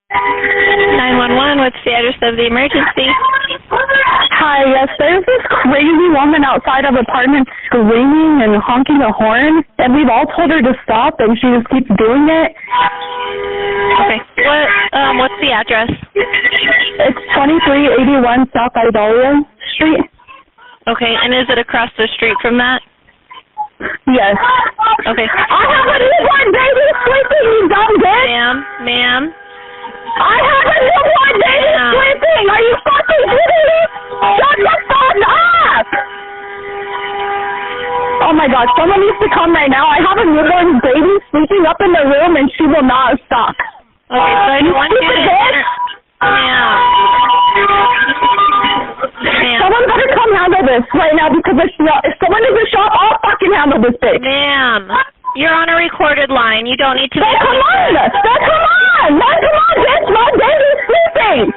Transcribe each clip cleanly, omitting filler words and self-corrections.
911, what's the address of the emergency? Hi, yes, there's this crazy woman outside of apartment screaming and honking a horn, and we've all told her to stop, and she just keeps doing it. Okay. What's the address? It's 2381 South Idalia Street. Okay, and is it across the street from that? Yes. Okay. I have a newborn baby sleeping, you dumb bitch! Ma'am? I have a newborn baby sleeping! Are you fucking kidding me? Shut the fuck up! Oh my god, someone needs to come right now. I have a newborn baby sleeping up in the room and she will not stop. Okay, so I want you to Ma'am. Someone better come handle this right now because if someone is in shop, I'll fucking handle this bitch. Ma'am, you're on a recorded line. You don't need to Come on! Come on, bitch! My baby's sleeping!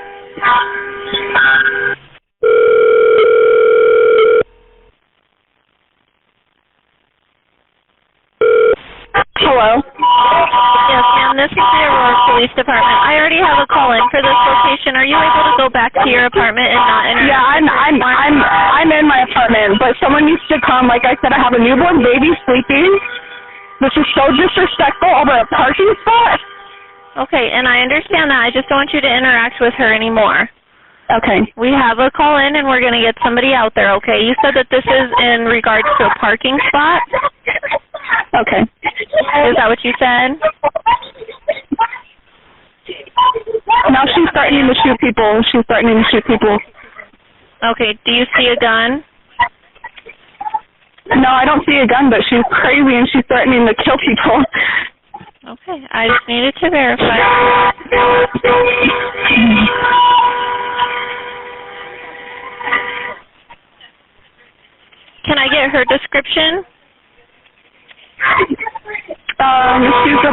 Hello? Yes, ma'am, this is the Aurora Police Department. I already have a call in for this location. Are you able to go back to your apartment and not interact? Yeah, I'm in my apartment, but someone needs to come. Like I said, I have a newborn baby sleeping. This is so disrespectful over a parking spot. Okay, and I understand that. I just don't want you to interact with her anymore. Okay. We have a call in, and we're going to get somebody out there, okay? You said that this is in regards to a parking spot? Okay. Is that what you said? Now she's threatening to shoot people. Okay, do you see a gun? No, I don't see a gun, but she's crazy and she's threatening to kill people. Okay, I just needed to verify. Can I get her description? She's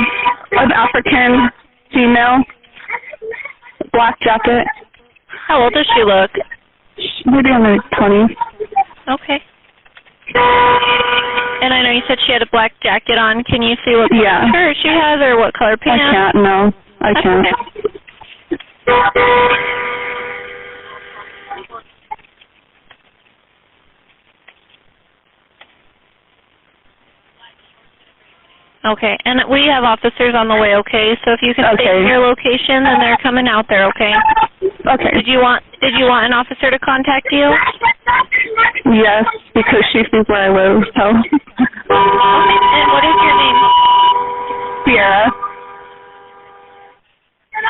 an African female, black jacket. How old does she look? Maybe in her 20s. Okay. And I know you said she had a black jacket on. Can you see what color shirt she has or what color pants? I can't, no. I can't. Okay, and we have officers on the way, okay? So if you can state your location, then they're coming out there, okay? Okay. Did you want an officer to contact you? Yes, because she sees where I live, so. Okay, and what is your name? Sierra.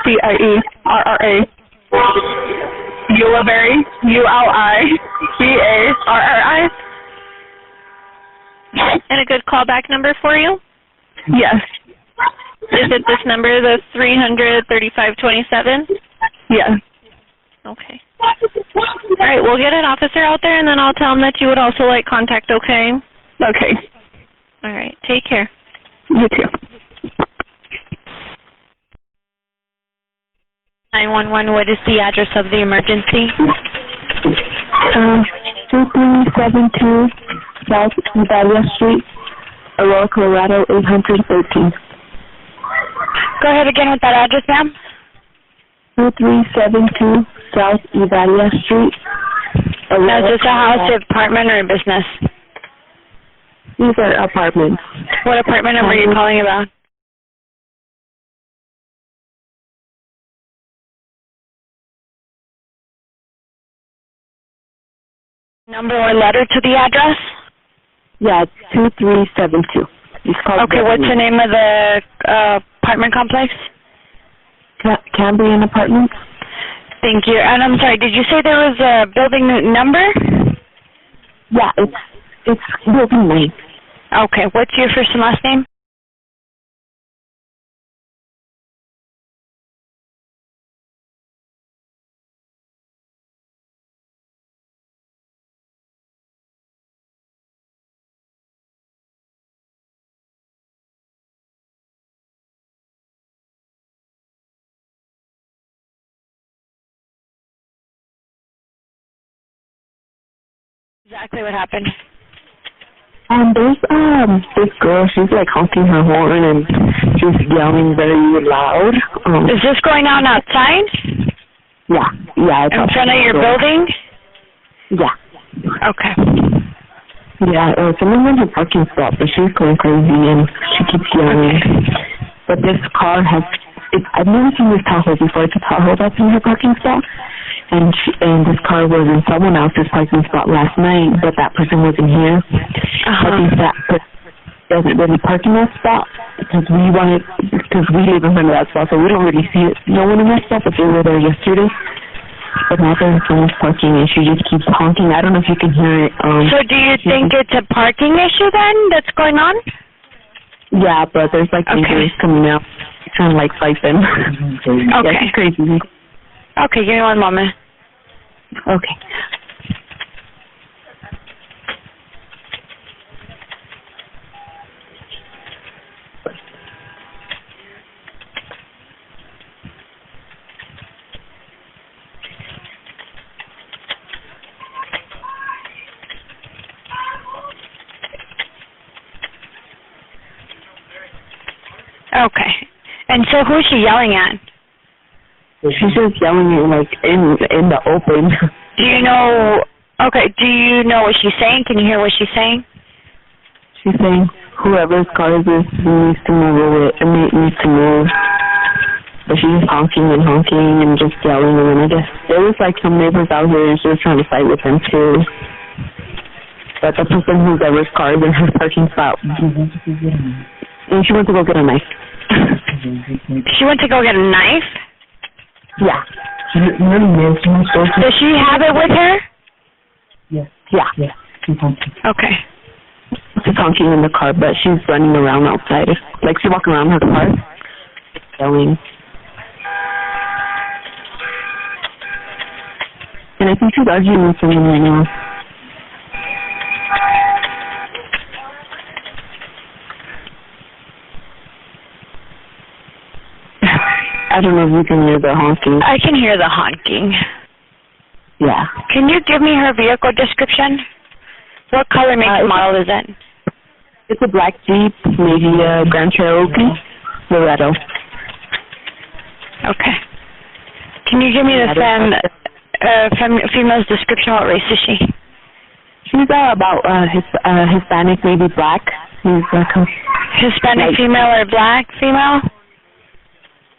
Cierra. Uliberry. Ulibarri. And a good callback number for you? Yes. Is it this number, the 33527? Yes. Okay. All right, we'll get an officer out there, and then I'll tell him that you would also like contact, okay? Okay. All right, take care. You too. 911, what is the address of the emergency? 2372 South Idalia Street, Aurora, Colorado, 813. Go ahead again with that address, ma'am. 2372 South Idalia Street, Aurora. Now, is this a house, apartment, or a business? These are apartments. What apartment number are you calling about? Number or letter to the address? Yeah, it's 2372. Okay, what's the name of the apartment complex? Cambrian Apartment. Thank you. And I'm sorry, did you say there was a building number? Yeah, it's building name. Okay, what's your first and last name? Exactly what happened. There's this girl, she's like honking her horn and she's yelling very loud. Is this going on outside? Yeah. It's in front of your building? Yeah. Okay. Yeah, someone's in her parking spot, but she's going crazy and she keeps yelling. Okay. But this car I've never seen this Tahoe before. It's a Tahoe that's in her parking spot. And this car was in someone else's parking spot last night, but that person wasn't here. I think that person doesn't really park in that spot because we live in front of that spot, so we don't really see it. No one in that spot, but they were there yesterday. But now there's someone's parking and she just keeps honking. I don't know if you can hear it. So do you think it's a parking issue then that's going on? Yeah, but there's like neighbors coming out trying to like fight them. Okay. Yeah, she's crazy. Okay, give me one moment. Okay. Okay. And so who's she yelling at? She's just yelling it like in the open. Do you know what she's saying? Can you hear what she's saying? She's saying whoever's car this needs to move it needs to move. But she's just honking and just yelling, and then I guess there was like some neighbors out here and she was trying to fight with them too. But the person whoever's car is in her parking spot. And she went to go get a knife. She went to go get a knife? Yeah. Does she have it with her? Yeah. Okay. She's honking in the car, but she's running around outside. Like she's walking around her car, yelling. And I think she's arguing with someone right now. I don't know if you can hear the honking. I can hear the honking. Yeah. Can you give me her vehicle description? What color, make, and model is it? It's a black Jeep, maybe a Grand Cherokee, Loretto. Okay. Can you give me the female's description? What race is she? She's about Hispanic, maybe black. She's Hispanic female or black female?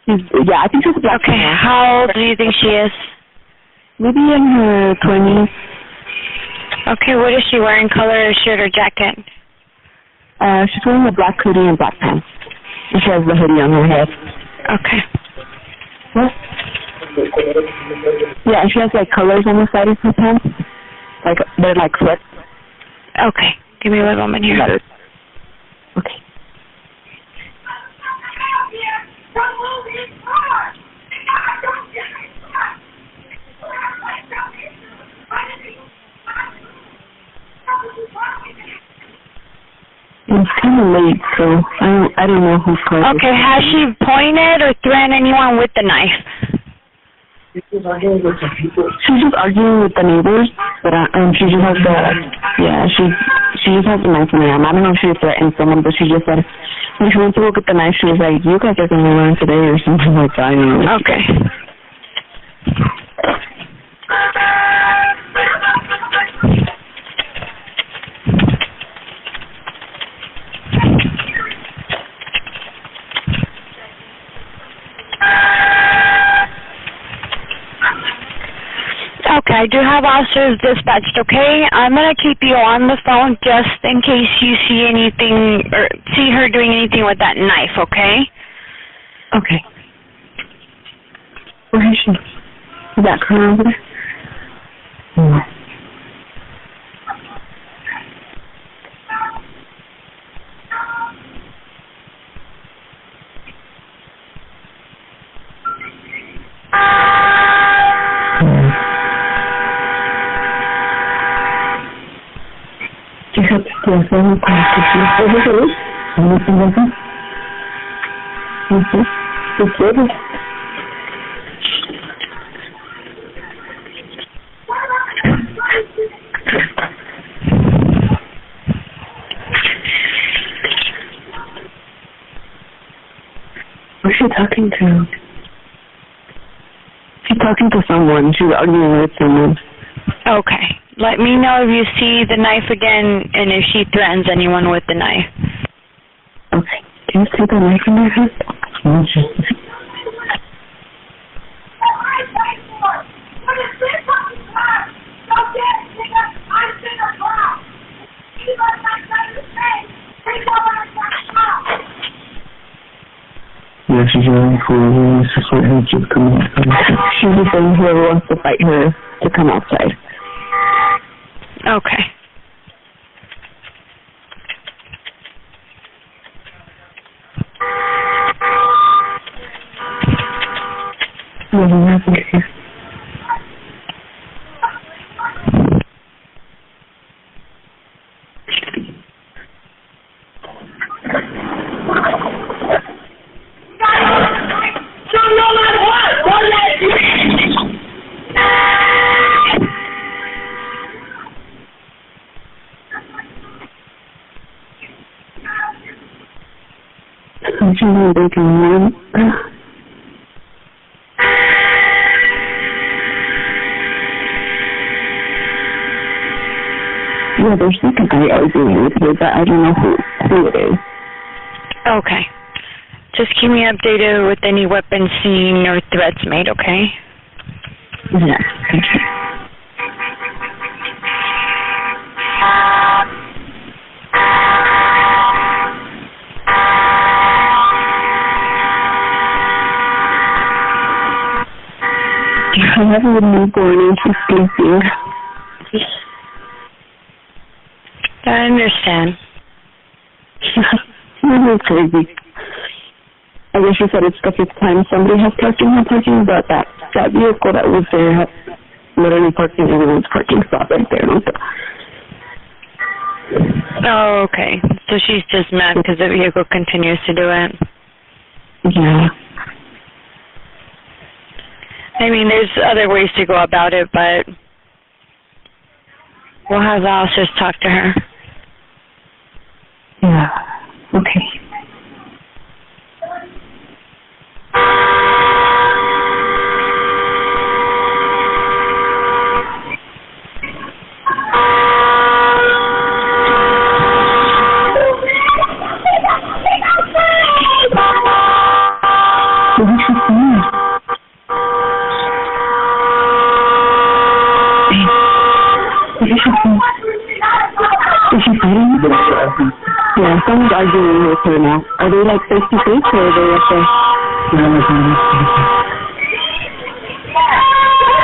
Yeah, I think she's a black female. Okay, how old do you think she is? Maybe in her 20s. Okay, what is she wearing, color, shirt, or jacket? She's wearing a black hoodie and black pants. And she has the hoodie on her head. Okay. What? Yeah, and she has like colors on the side of her pants. Like, they're like sweats. Okay, give me one moment here. Okay. It's kind of late, so I don't know who's calling. Okay, has she pointed or threatened anyone with the knife? She's just arguing with the neighbors, but she just has she just has the knife in her arm. I don't know if she threatened someone, but she just said when she went to look at the knife, she was like, "You guys are gonna learn today," or something like that. I don't know. Okay. Okay, I do have officers dispatched, okay? I'm going to keep you on the phone just in case you see anything or see her doing anything with that knife, okay? Okay. Where is she? Is that her over there? Mm. talking to? She's talking to someone. She's arguing with someone. Okay. Let me know if you see the knife again and if she threatens anyone with the knife. Okay. Do you see the knife in her hand? Yeah, she's yelling for her to come outside. She's just saying whoever wants to fight her to come outside. Okay. Nothing happened here. I'm breaking one. Yeah, there's like a guy arguing with her, but I don't know who it is. Okay. Just keep me updated with any weapons seen or threats made, okay? Yeah, thank you. I have a newborn and she's sleeping. I understand. It's crazy. I guess she said it's the fifth time somebody has parked in her parking, but that vehicle that was there had literally parked in everyone's parking spot right there. Oh, okay. So she's just mad because the vehicle continues to do it. Yeah. I mean, there's other ways to go about it, but we'll have the officers talk to her. Yeah. Okay. What is she saying? What is she saying? Is she fighting? Yeah, someone's arguing with her now. Are they like face to face or are they up there?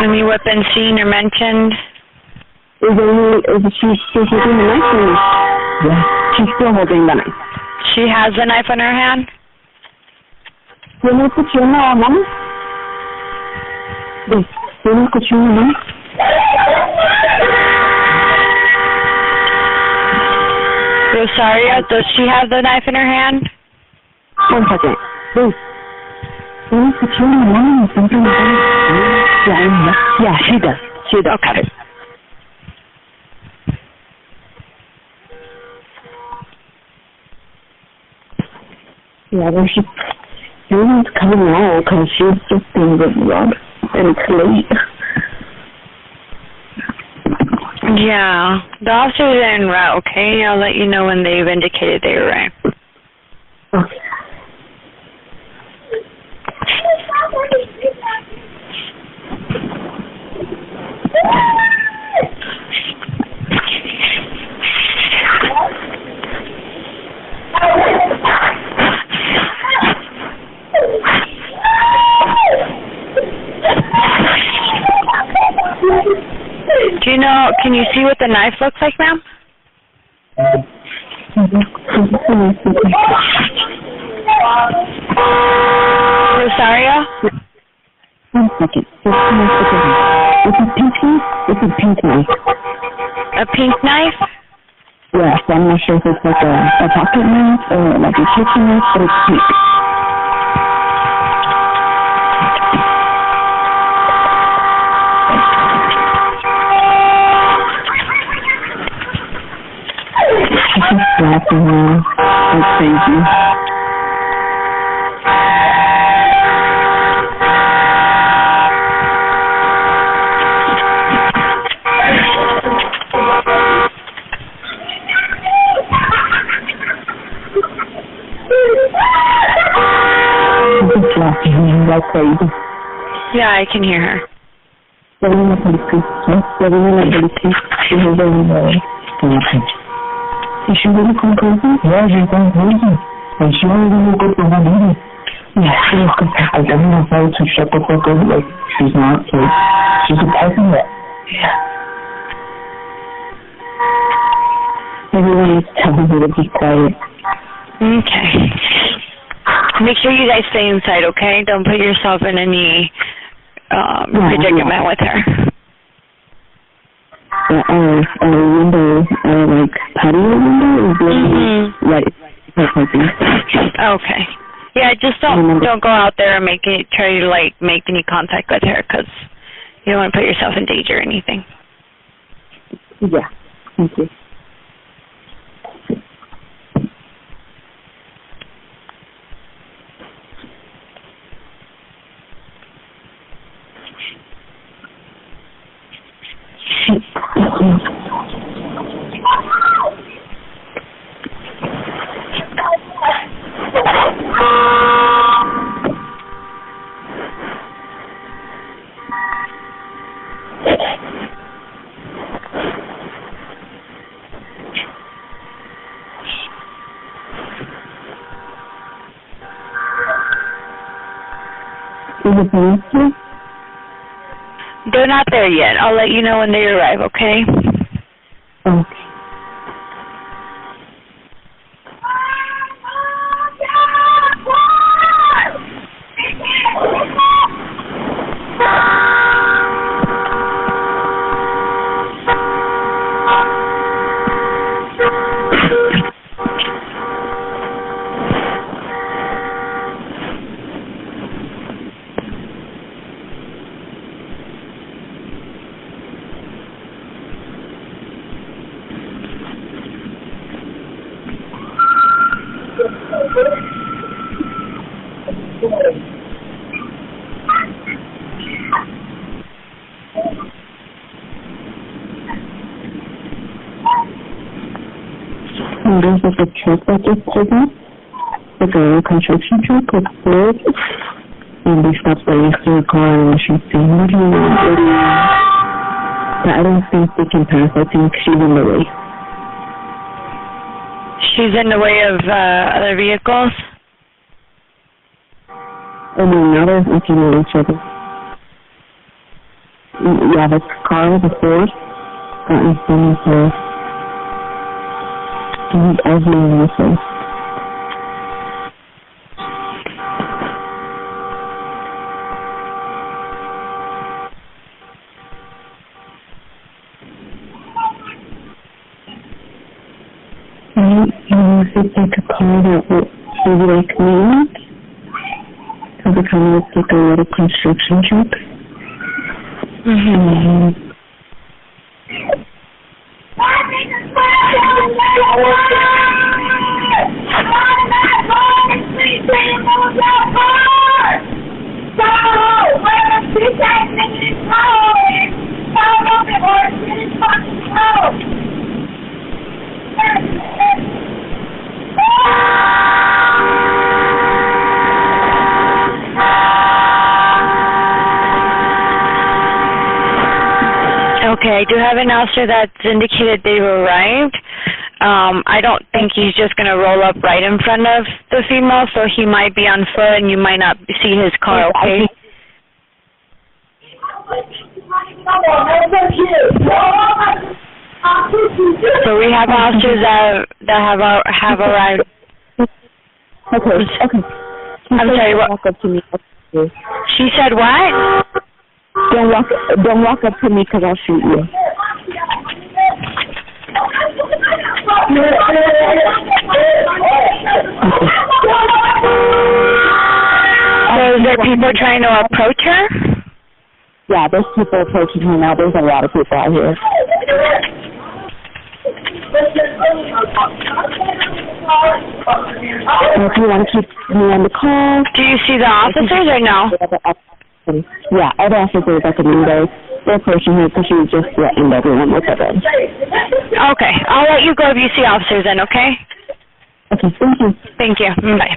Any weapons seen or mentioned? Is she still holding the knife or? Yeah, she's still holding the knife. She has the knife in her hand? ¿Tiene el cuchillo en la mano? ¿Tiene el cuchillo en la mano? Rosario, does she have the knife in her hand? 1 second. Wait. ¿Tiene el cuchillo en la mano? Yeah, she does. She does. Okay. Yeah, there's just... Everyone's coming out because she's just being robbed and it's late. Yeah. The officers are en route, okay? I'll let you know when they've indicated they arrive. Okay. Do you know, can you see what the knife looks like, ma'am? Rosario? 1 second. It's a pink knife? It's a pink knife. A pink knife? Yes, I'm not sure if it's like a pocket knife or like a kitchen knife, but it's pink. She's just laughing now. That's crazy. screaming like crazy. Yeah, I can hear her. Everyone at the police, she was very low. Is she really going crazy? Yeah, she's going crazy. And she only woke up from her meeting. Yeah, she was I definitely told her to shut the fuck up. Like, she's not, so she's surprising that. Yeah. Everyone is telling her to be quiet. Okay. Make sure you guys stay inside, okay? Don't put yourself in any predicament with her. Our window, like, patio window is right. Okay. Yeah, just don't go out there and try to make any contact with her, because you don't want to put yourself in danger or anything. Yeah. Thank you. They're not there yet. I'll let you know when they arrive, okay? Okay. And there's like a truck that just pulled up, like a construction truck with floors, and they stopped right next to the car and she's saying, what do you want? But I don't think they can pass. I think she's in the way. She's in the way of other vehicles? I mean, now they're looking at each other. Yeah, the car with the floors got in front of her. And he's arguing with her. Is it like a car that would maybe like me? Because it kind of looks like a lot of construction trucks. Okay, I do have an officer that's indicated they've arrived. I don't think he's just going to roll up right in front of the female, so he might be on foot and you might not see his car, okay? So we have officers that have arrived. Okay. I'm sorry, what? Walk up to me. She said what? Don't walk up to me because I'll shoot you. So is there people trying to approach her? Yeah, there's people approaching her now. There's a lot of people out here. If you want to keep me on the call. Do you see the officers or no? Yeah, other officers at the window. They're approaching her because she was just threatened everyone with her. Okay, I'll let you go if you see officers then, okay? Okay, thank you. Thank you. Bye.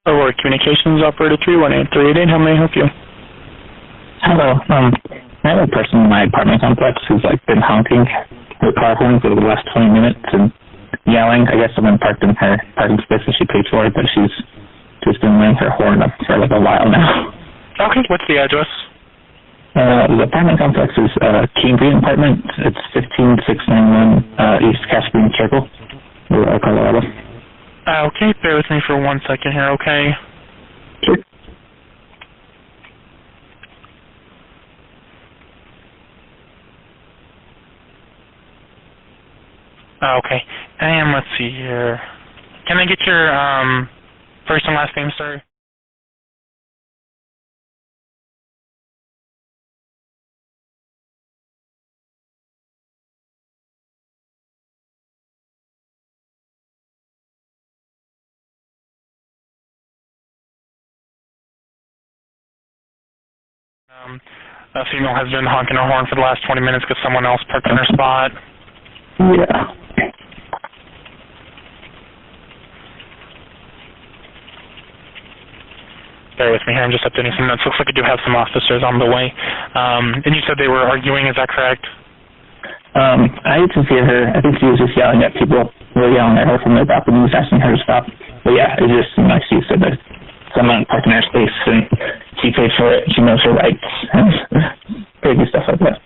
Aurora Communications Operator 318388, how may I help you? Hello. I have a person in my apartment complex who's been honking her car horn for the last 20 minutes and yelling. I guess someone parked in her parking space and she paid for it, but she's just been laying her horn up for a while now. Okay, what's the address? The apartment complex is Cambrian Apartment. It's 15691 East Caspian Circle, Colorado. Okay, bear with me for 1 second here, okay? Sure. Okay, and let's see here. Can I get your first and last name, sir? A female has been honking her horn for the last 20 minutes because someone else parked in her spot. Yeah. Bear with me here, I'm just updating some notes. Looks like I do have some officers on the way. And you said they were arguing, is that correct? I didn't hear her. I think she was just yelling at people. They were yelling at her from the balcony, was asking her to stop. But yeah, it just seemed like she said that someone parked in her space and she paid for it. She knows her rights and crazy stuff like that.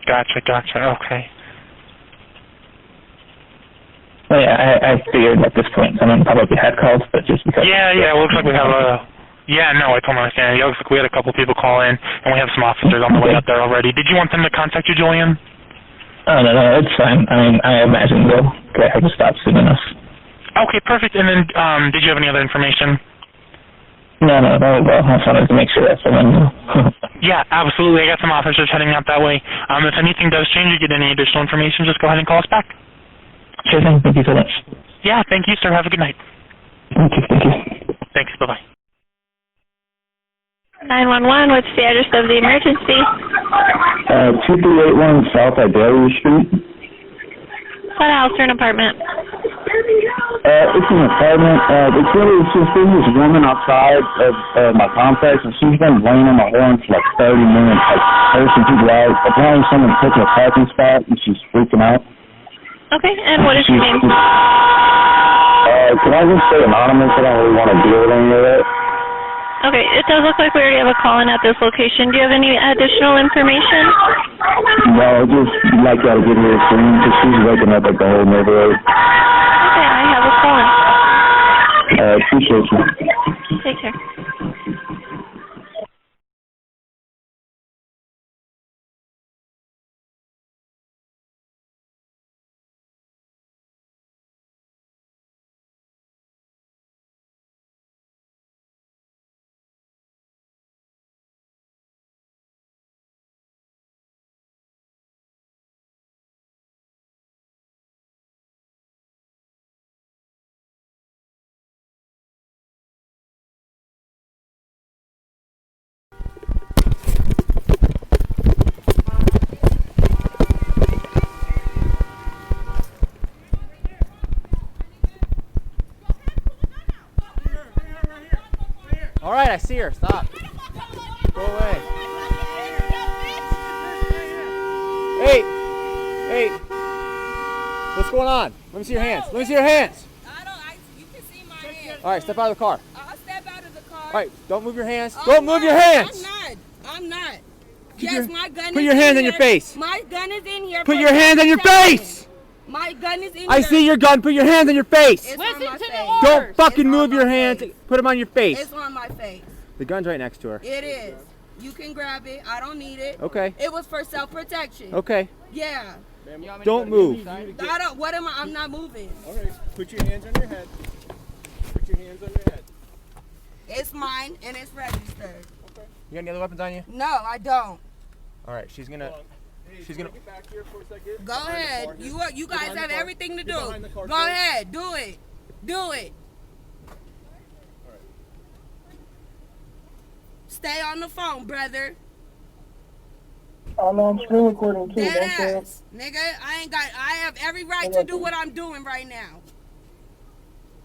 Gotcha, okay. Well, yeah, I figured at this point someone probably had called, but just because... Yeah, looks like we have a... Yeah, no, I totally understand. It looks like we had a couple people call in, and we have some officers on the way up there already. Did you want them to contact you, Julian? Oh, no, it's fine. I mean, I imagine they'll have to stop soon enough. Okay, perfect. And then, did you have any other information? No, that was all. I just wanted to make sure that someone knew. Yeah, absolutely. I got some officers heading out that way. If anything does change, you get any additional information, just go ahead and call us back. Sure thing. Thank you so much. Yeah, thank you, sir. Have a good night. Thank you. Thanks. Bye-bye. 911, what's the address of the emergency? 2381 South Idalia Street. Is that a house or an apartment? It's an apartment. It's just there's this woman outside of my complex, and she's been laying on my horn for 30 minutes, cursing people out. Apparently someone took her parking spot, and she's freaking out. Okay, and what is your name? Can I just stay anonymous? I don't really want to deal with any of that. Okay, it does look like we already have a call-in at this location. Do you have any additional information? No, just like y'all to give her a screen, because she's waking up at the whole neighborhood. Okay, I have a call-in. Appreciate you. Take care. All right, I see her. Stop. Go away. Hey. What's going on? Let me see your hands. You can see my hands. All right, step out of the car. I'll step out of the car. All right, don't move your hands. Don't move your hands. I'm not. My gun is Put your hands on your face. My gun is in here. Put your hands on your face. My gun is in here. I see your gun. Put your hands on your face. Listen to the orders. Don't fucking move your hands. Put them on your face. It's on my face. The gun's right next to her. It is. You can grab it. I don't need it. Okay. It was for self-protection. Okay. Yeah. Don't move. I'm not moving. Okay. Put your hands on your head. It's mine and it's registered. Okay. You got any other weapons on you? No, I don't. All right. She's gonna. Go ahead. You guys have everything to do. Go ahead. Do it. Stay on the phone, brother. I'm on screen recording too. Dead ass. Nigga, I have every right to do what I'm doing right now.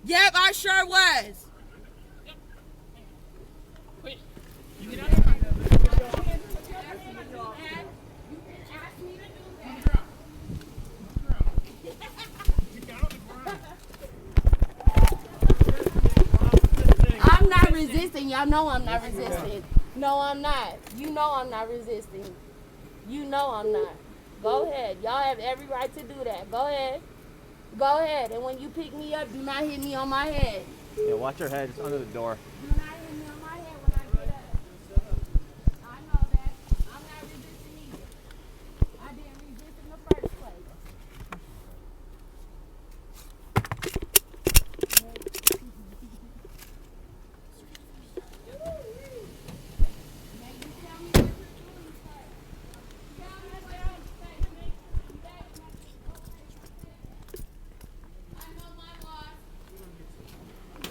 Yep, I sure was. resisting. Y'all know I'm not resisting. No, I'm not. You know I'm not resisting. You know I'm not. Go ahead. Y'all have every right to do that. Go ahead. Go ahead. And when you pick me up, do not hit me on my head. Yeah, watch your head. It's under the door. Do not hit me on my head when I get up. I know that. I'm not resisting either. I didn't resist in the first place.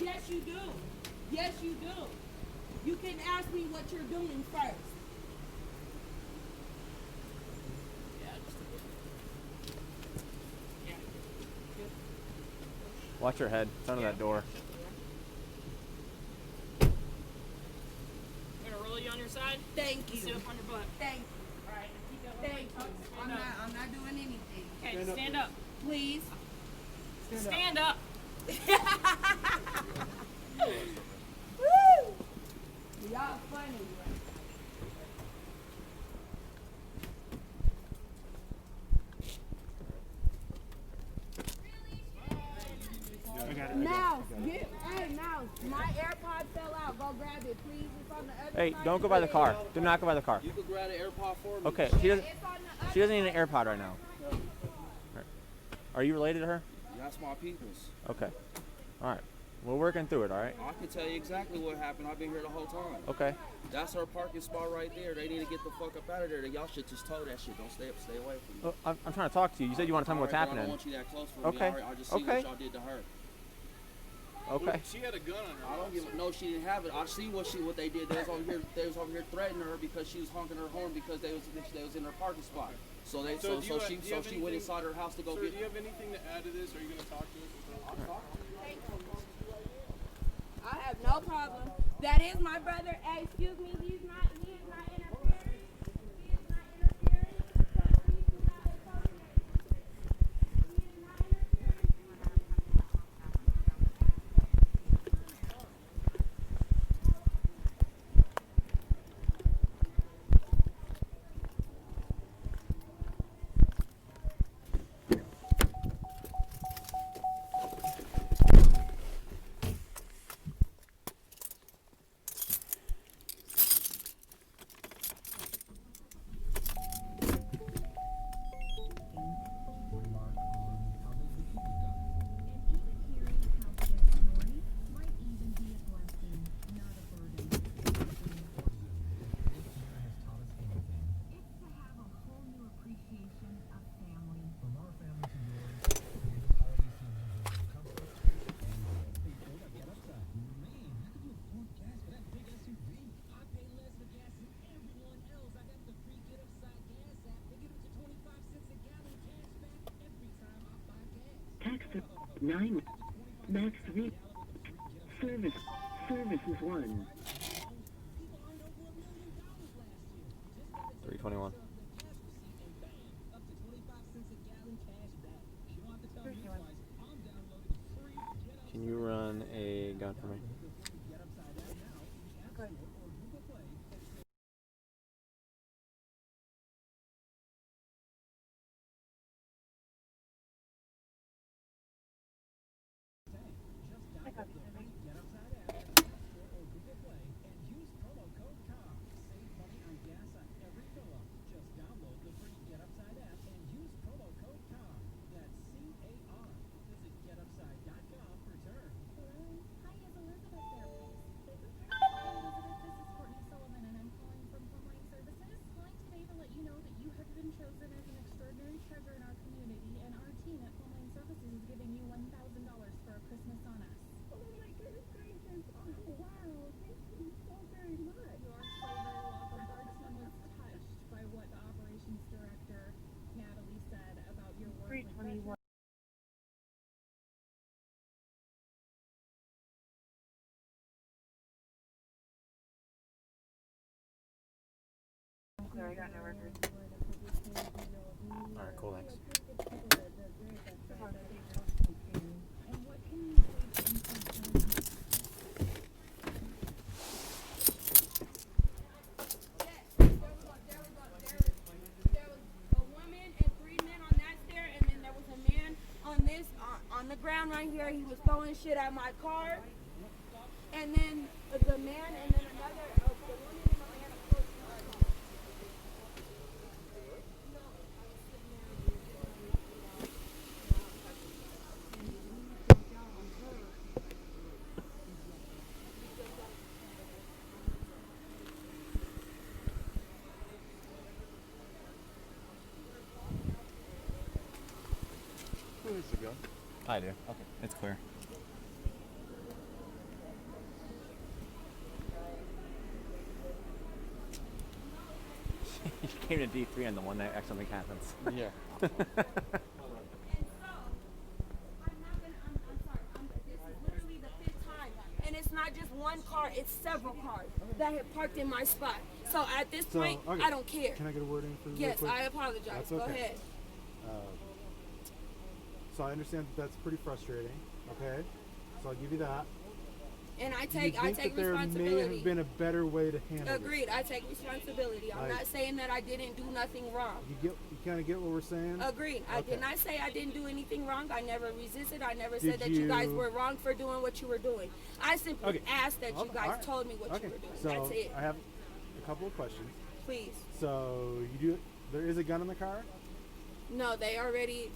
Yes, you do. Yes, you do. You can ask me what you're doing first. Watch your head. It's under that door. I'm gonna roll you on your side. Thank you. Sit up on your butt. Thank you. All right. Keep that Thank you. I'm not doing anything. Okay, stand up. Please. Stand up. Woo! Y'all funny. Mouse, hey Mouse, my AirPod fell out. Go grab it, please. It's on the other Hey, side. don't go by the car. Do not go by the car. You could grab the AirPod for me. Okay, she doesn't need an AirPod right now. Right. Are you related to her? That's my peoples. Okay. All right. We're working through it, all right? I can tell you exactly what happened. I've been here the whole time. Okay. That's her parking spot right there. They need to get the fuck up out of there. Y'all should just told that shit. Don't stay away from me. Well, I'm trying to talk to you. You said you want to tell me what's Alright, happening. I don't want you that close for Okay. me. I just see what y'all did to her. Okay. She had a gun on her. I don't give no. She didn't have it. I see what they did. They was over here threatening her because she was honking her horn because they was in her parking spot. So she went inside her house to go Sir, get. do you have anything to add to this? Are you going to talk to us? I have no problem. That is my brother. Hey, excuse me. He is not interfering. He is not interfering. So please do not associate. He is not interfering. Tax 9 max rate service is 1 321. Can you run a gun for me? I got no record. Alright, cool, thanks. there. He was throwing shit at my car. And then the man and then another, the woman and the man approached my car. Who needs to go? I do. Okay, it's clear. You came to D3 on the one that something happens. Yeah. And so, I'm not gonna, I'm sorry, this is literally the 5th time. And it's not just one car, it's several cars that have parked in my spot. So at this point, I don't care. Can I get a word in for you? Yes, real quick? I apologize. That's Go okay. ahead. So I understand that's pretty frustrating, okay? So I'll give you that. And I Do you take think that there may responsibility. have been a better way to handle Agreed. I take responsibility. I'm not saying that I didn't do nothing wrong. You kind of get what we're saying? Agreed. I did not say I didn't do anything wrong. I never resisted. I never said that you guys were wrong for doing what you were doing. I simply asked that you guys told me what you were doing. So that's it. I have a couple of questions. Please. So there is a gun in the car? No, they already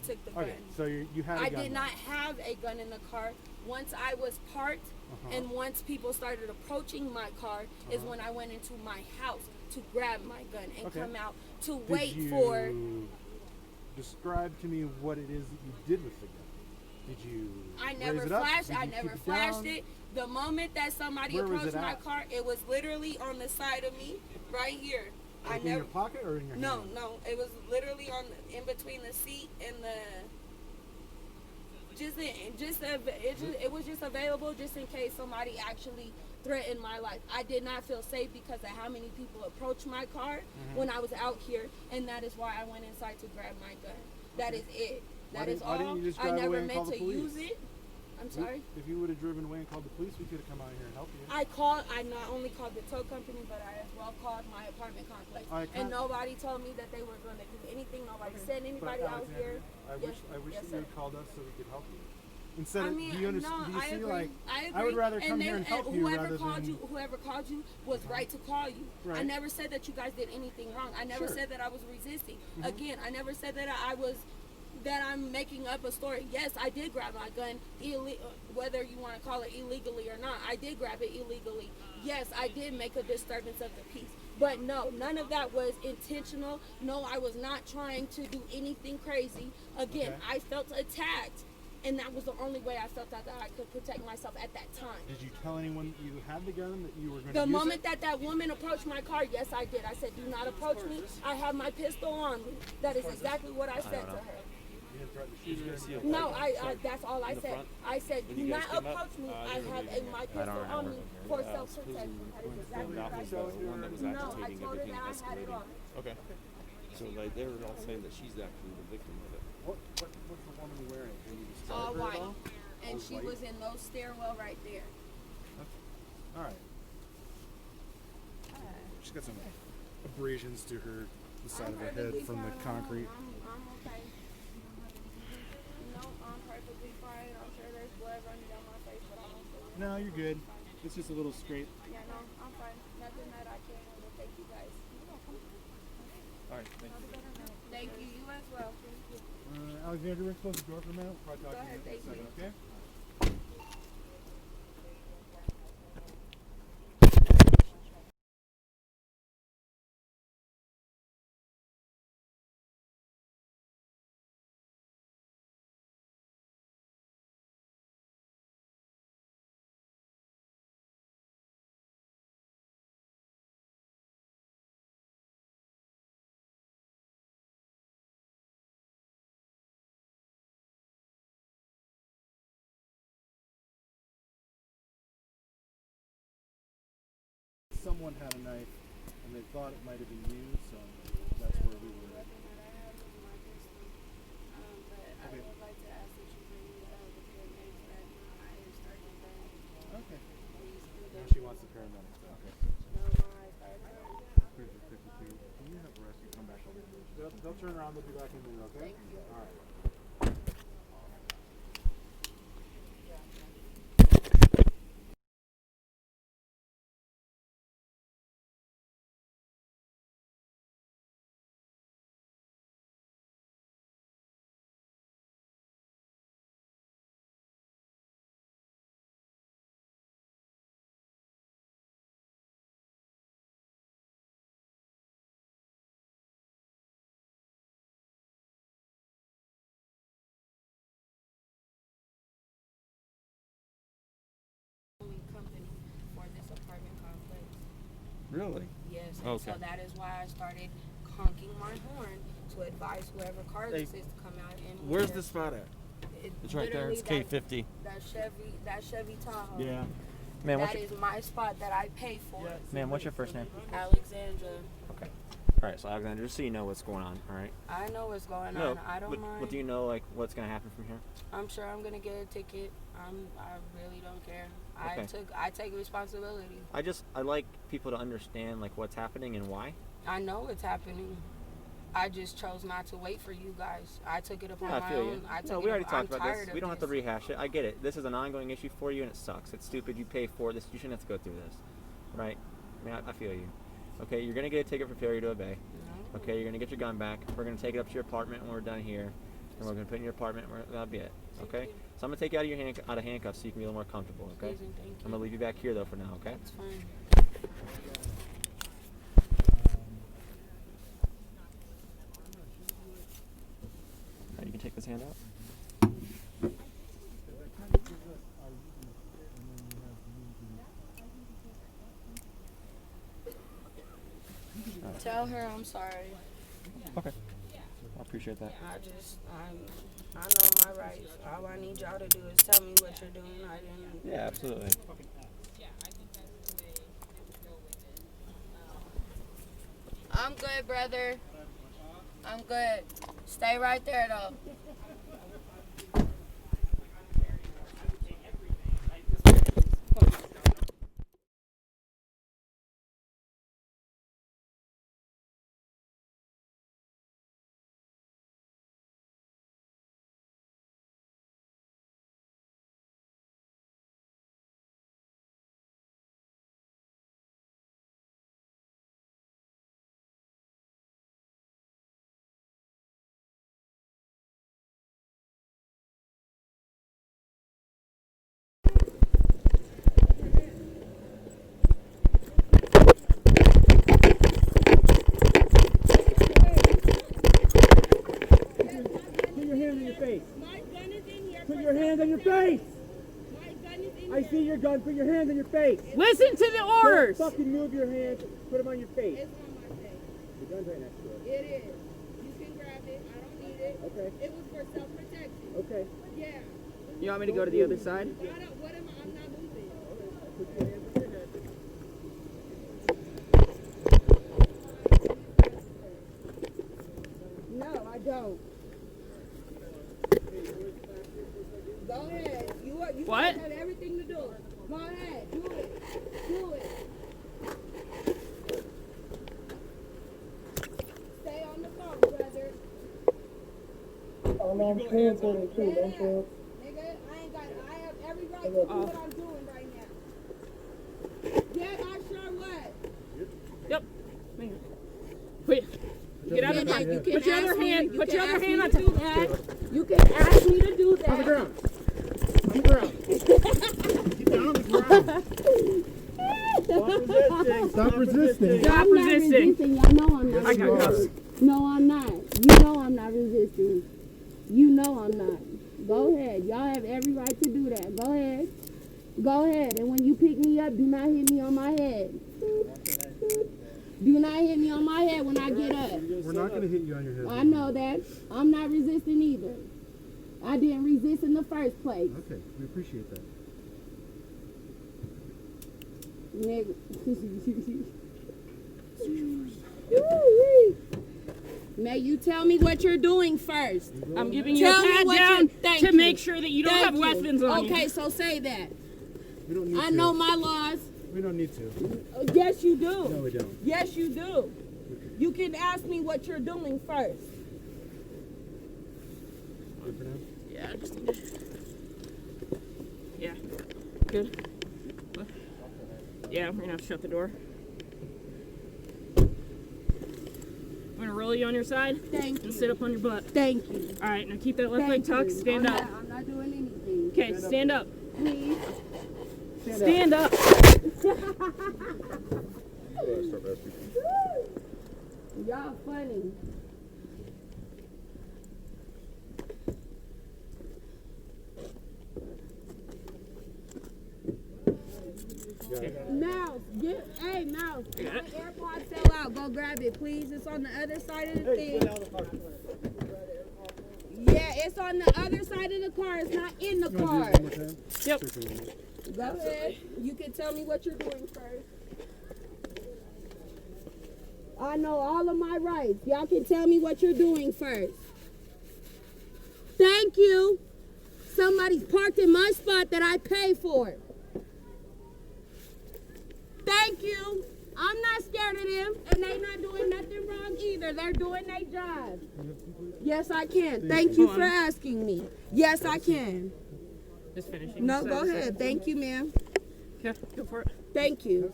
took the gun. Okay, so you had a gun. I did not have a gun in the car. Once I was parked and once people started approaching my car is when I went into my house to grab my gun and come out to wait for. Describe to me what it is that you did with the gun. Did you I never raise it up? flashed. Did I you never keep it flashed down? it. The moment that somebody Where was approached it my at? car, it was literally on the side of me, right here. Like in your pocket or in your hand? No, it was literally in between the seat and the. It was just available just in case somebody actually threatened my life. I did not feel safe because of how many people approached my car when I was out here, and that is why I went inside to grab my gun. That is it. That is all. Why didn't you just I drive away never and call meant the to police? use it. I'm sorry? If you would have driven away and called the police, we could have come out here and helped you. I not only called the tow company, but I as well called my apartment complex. And nobody told me that they were going to do anything. Nobody sent anybody out here. I wish that you had called us so we could help you. Instead I of, mean, do you no, I see agree. like, I agree. I would rather come here and help you rather than... Whoever called you was right to call you. Right. I never said that you guys did anything wrong. I never said that I was resisting. Again, I never said that I'm making up a story. Yes, I did grab my gun, whether you want to call it illegally or not. I did grab it illegally. Yes, I did make a disturbance of the peace. But no, none of that was intentional. No, I was not trying to do anything crazy. Again, I felt attacked. And that was the only way I felt that I could protect myself at that time. Did you tell anyone that you had the gun, that you were going to use it? The use moment that woman approached my car, yes, I did. I said, do not approach me. I have my pistol on me. That is exactly what I said to her. You didn't threaten to shoot her? No, that's all I said. I said, do not approach me. I have my pistol on me for self-protection. That is exactly what I said. No, I told her that I had it on. Okay. So like they were all saying that she's actually the victim of it. What's the woman wearing? Can you describe All her white. at all? And she was in those stairwell right there. All right. She's got some abrasions to the side of her head from the concrete. I'm okay. No, I'm perfectly fine. I'm sure there's blood running down my face, but I'm okay. No, you're good. It's just a little scrape. Yeah, no, I'm fine. Nothing that I can't handle. Thank you guys. All right, thank you. Thank you. You as well. Alexandra, we're close the door for a minute. We'll probably talk to you in a second, okay? Someone had a knife, and they thought it might have been you, so that's where we were. I would like to ask that you bring me the paramedics that I am starting to bring. Okay. Please do Now that. she wants the paramedics. Okay. No, my firefighter. 52. Can you have the rescue come back over here? They'll turn around. They'll be back in a minute, okay? Thank you. All right. Really? Yes. And Okay. so that is why I started honking my horn to advise whoever car this is to come out and. Where's the spot at? It's right there. It's K50. That Chevy Tahoe. Yeah. Man, That is my spot that I pay for. Ma'am, what's your first name? Alexandra. Okay. All right, so Alexandra, just so you know what's going on, all right? I know what's going No, on. I don't mind. But do you know like what's gonna happen from here? I'm sure I'm gonna get a ticket. I really don't care. Okay. I take responsibility. I like people to understand like what's happening and why. I know what's happening. I just chose not to wait for you guys. I took it upon Yeah, I my feel own. you. No, we already talked I'm about this. tired We don't of have to rehash it. I get it. This is an ongoing issue for you, and it sucks. It's stupid. You pay for this. You shouldn't have to go through this, right? I mean, I feel you. Okay, you're gonna get a ticket for failure to obey. No. Okay, you're gonna get your gun back. We're gonna take it up to your apartment when we're done here, and we're gonna put it in your apartment. That'll be it. Okay. So I'm gonna take you out of handcuffs so you can be a little more comfortable. Okay. Please and thank you. I'm gonna leave you back here though for now. Okay. That's fine. You can take this hand out. Tell her I'm sorry. Okay. I appreciate that. I know my rights. All I need y'all to do is tell me what you're doing. I didn't. Yeah, absolutely. I'm good, brother. I'm good. Stay right there, though. Put your hands on your face. I see your gun. Put your hands on your face. Listen to the orders. Don't fucking move your hands. Put them on your face. It's on my face. The gun's right next to it. It is. You can grab it. I don't need it. Okay. It was for self-protection. Okay. Yeah. You want me to go to the other side? What am I? I'm not moving. Put your hands on your head. No, I don't. Go ahead. You what? have everything to do. Go ahead. Do it. Do it. Stay on the phone, brother. Oh, man, please, thank you. Nigga, I have every right to do what I'm doing right now. Yeah, I sure would. Yep. Get out of the car. Put your other hand. Put your other hand on top. You can ask me to do that. On the ground. On the ground. Get down on the ground. Stop resisting. Stop resisting. Y'all know I'm not. I got cuffs. No, I'm not. You know I'm not resisting. You know I'm not. Go ahead. Y'all have every right to do that. Go ahead. Go ahead. And when you pick me up, do not hit me on my head. Do not hit me on my head when I get up. We're not going to hit you on your head. I know that. I'm not resisting either. I didn't resist in the first place. Okay, we appreciate that. Nigga. May you tell me what you're doing first. I'm giving you a pat down to make sure that you don't have weapons on you. Okay, so say that. We don't need to. I know my laws. We don't need to. Yes, you do. No, we don't. Yes, you do. You can ask me what you're doing first. Good for now? Yeah, I just need to. Yeah. Good. Yeah, we're gonna have to shut the door. I'm gonna roll you on your side. Thank you. And sit up on your butt. Thank you. All right, now keep that left leg tucked. Stand up. I'm not doing anything. Okay, stand up. Please. Stand up. Y'all funny. Mouse, hey, Mouse, my AirPods fell out. Go grab it, please. It's on the other side of the thing. Yeah, it's on the other side of the car. It's not in the car. Yep. Go ahead. You can tell me what you're doing first. I know all of my rights. Y'all can tell me what you're doing first. Thank you. Somebody's parked in my spot that I pay for. Thank you. I'm not scared of them, and they not doing nothing wrong either. They're doing their job. Yes, I can. Thank you for asking me. Yes, I can. Just finishing. No, go ahead. Thank you, ma'am. Okay, go for it. Thank you.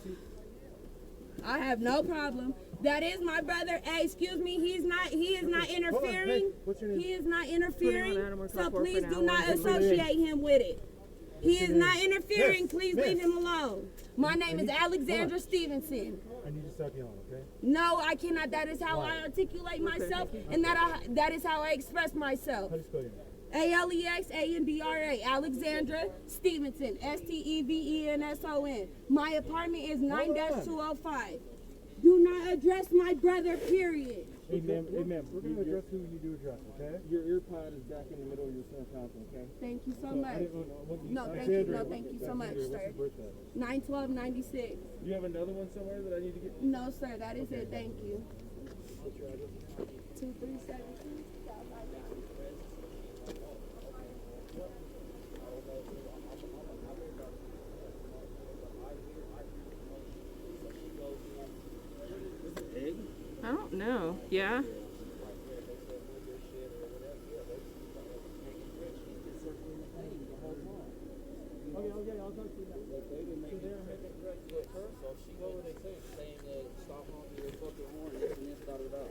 I have no problem. That is my brother. Hey, excuse me. He is not interfering. He is not interfering. So please do not associate him with it. He is not interfering. Please leave him alone. My name is Alexandra Stevenson. I need to stop yelling, okay? No, I cannot. That is how I articulate myself, and that is how I express myself. How do you spell your name? Alexandra Alexandra Stevenson, Stevenson. My apartment is 9-205. Do not address my brother, period. Hey, ma'am, we're going to address who you do address, okay? Your ear pod is back in the middle of your center console, okay? Thank you so much. Thank you so much, sir. 9/12/96. Do you have another one somewhere that I need to get? No, sir, that is it. Thank you. 2372. I don't know. Yeah. Okay, I'll talk to you now. They didn't make it threats with her, so she what were they saying? Saying that stop honking your fucking horn and then started out.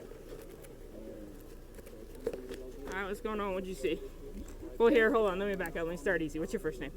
All right, what's going on? What'd you see? Well, here, hold on. Let me back up. Let me start easy. What's your first name?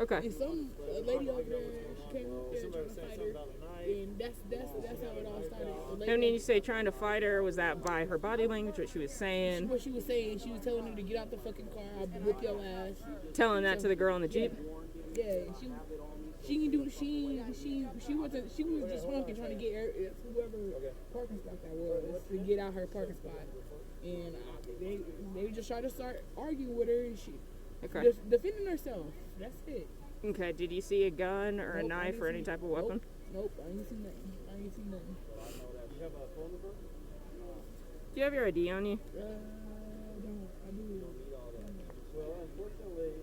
Okay. And some lady over there, she came up there trying to fight her, and that's how it all started. And when you say trying to fight her, was that by her body language, what she was saying? What she was saying, she was telling her to get out the fucking car, I'll whip your ass. Telling that to the girl in the Jeep? Yeah, she was just honking, trying to get whoever parking spot that was to get out her parking spot, and they just tried to start arguing with her, and she defending herself. That's it. Okay, did you see a gun or a knife or any type of weapon? Nope, I ain't seen nothing. You have a phone number? Do you have your ID on you? I do. Well, unfortunately,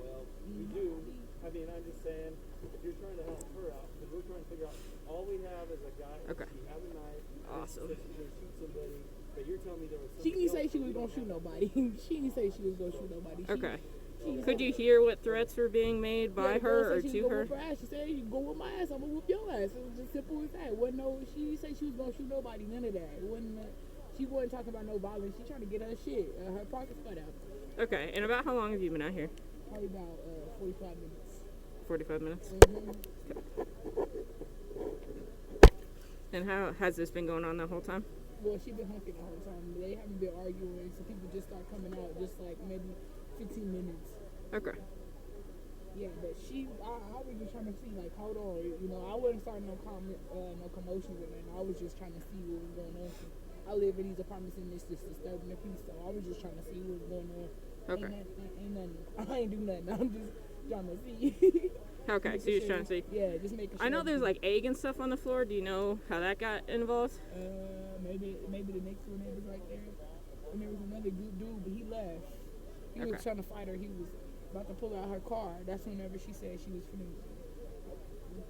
we do. I mean, I'm just saying, if you're trying to help her out, because we're trying to figure out, all we have is a guy, she has a knife, awesome. She's going to shoot somebody, but you're telling me there was somebody. She didn't say she was going to shoot nobody. She didn't say she was going to shoot nobody. Okay. Could you hear what threats were being made by her or to her? She said, you go with my ass, I'm going to whoop your ass. It was just simple as that. She didn't say she was going to shoot nobody, none of that. She wasn't talking about no violence. She trying to get her shit, her parking spot out. Okay, and about how long have you been out here? Probably about 45 minutes. 45 minutes? Mm-hmm. Okay. And how has this been going on the whole time? Well, she been honking the whole time. They haven't been arguing, so people just start coming out just like maybe 15 minutes. Okay. Yeah, but I was just trying to see, like, hold on, you know, I wasn't starting no commotion with it. I was just trying to see what was going on. I live in these apartments and it's just disturbing the peace, so I was just trying to see what was going on. Okay. Ain't nothing. I ain't do nothing. I'm just trying to see. Okay, so you're just trying to see. Yeah, just making sure. I know there's like egg and stuff on the floor. Do you know how that got involved? Maybe the next door neighbor's right there. And there was another good dude, but he left. He was trying to fight her. He was about to pull out her car. That's whenever she said she was finna.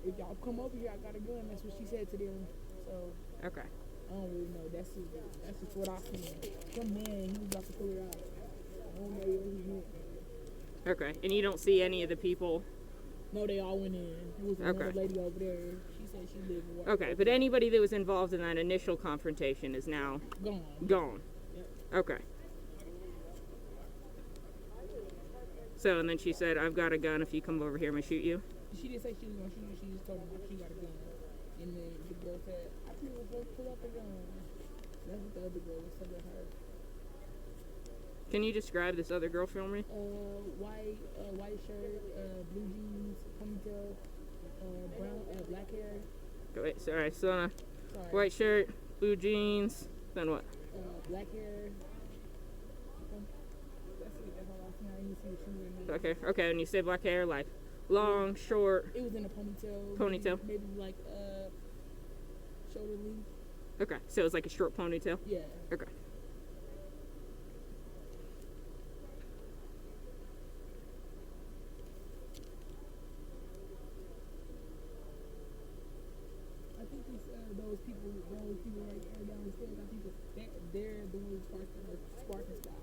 If y'all come over here, I got a gun. That's what she said to them. So. Okay. I don't really know. That's just what I seen. Some man, he was about to pull her out. I don't know what he meant. Okay, and you don't see any of the people? No, they all went in. There was another lady over there. She said she lived with. Okay, but anybody that was involved in that initial confrontation is now gone. Yep. Okay. So, and then she said, I've got a gun. If you come over here, I'm going to shoot you. She didn't say she was going to shoot you. She just told me she got a gun. And then the girl said, I think we're going to pull up a gun. That's what the other girl was telling her. Can you describe this other girl for me? White shirt, blue jeans, ponytail, brown, black hair. Wait, sorry. So, white shirt, blue jeans, then what? Black hair. That's it. That's all I see. I didn't see what she was in. Okay, okay. And you say black hair, like long, short? It was in a ponytail. Ponytail? Maybe like shoulder length. Okay, so it was like a short ponytail? Yeah. Okay. Those people right there downstairs, I think they're the ones sparking spot.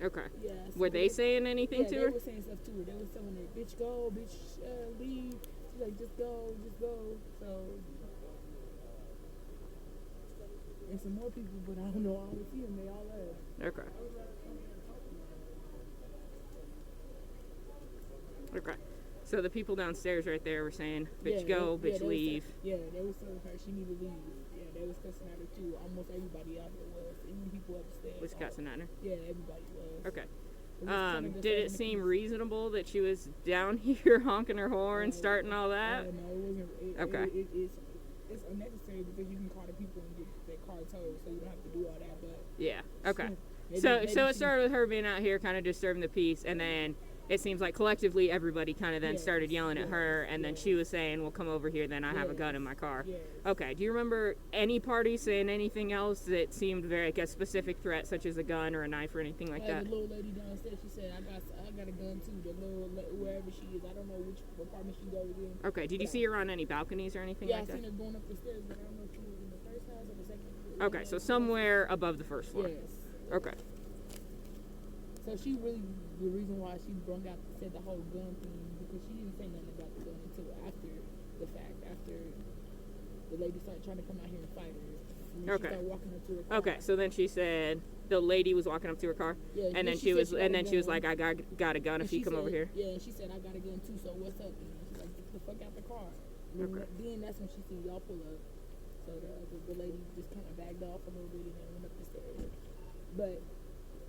Okay. Yeah. So were they saying anything to her? They were saying stuff to her. They were telling her, bitch, go, bitch, leave. She's like, just go. So, and some more people, but I don't know. I don't see them. They all left. Okay. Okay. So the people downstairs right there were saying, bitch, go, bitch, leave. They was telling her she need to leave. Yeah, they was cussing at her too. Almost everybody out there was. Even people upstairs. Was cussing at her? Yeah, everybody was. Okay. Did it seem reasonable that she was down here honking her horn, starting all that? No, it wasn't. Okay. It's unnecessary because you can call the people and get their car towed, so you don't have to do all that. But yeah. Okay. So it started with her being out here, kind of disturbing the peace, and then it seems like collectively everybody kind of then started yelling at her, and then she was saying, well, come over here, then I have a gun in my car. Okay, do you remember any party saying anything else that seemed very, like, a specific threat, such as a gun or a knife or anything like that? The little lady downstairs, she said, I got a gun too, the little, wherever she is, I don't know which apartment she goes in. Okay, did you see her on any balconies or anything like that? Yeah, I seen her going up the stairs, but I don't know if she was in the first house or the second floor. Okay, so somewhere above the first floor. Yes. Okay. So she really, the reason why she said the whole gun thing, because she didn't say nothing about the gun until after the fact, after the lady started trying to come out here and fight her. And she started walking up to her car. Okay, so then she said the lady was walking up to her car, and then she was like, I got a gun if you come over here. Yeah, and she said, I got a gun too, so what's up? And she's like, get the fuck out the car. And then that's when she seen y'all pull up. So the lady just kind of backed off a little bit and then went up the stairs. But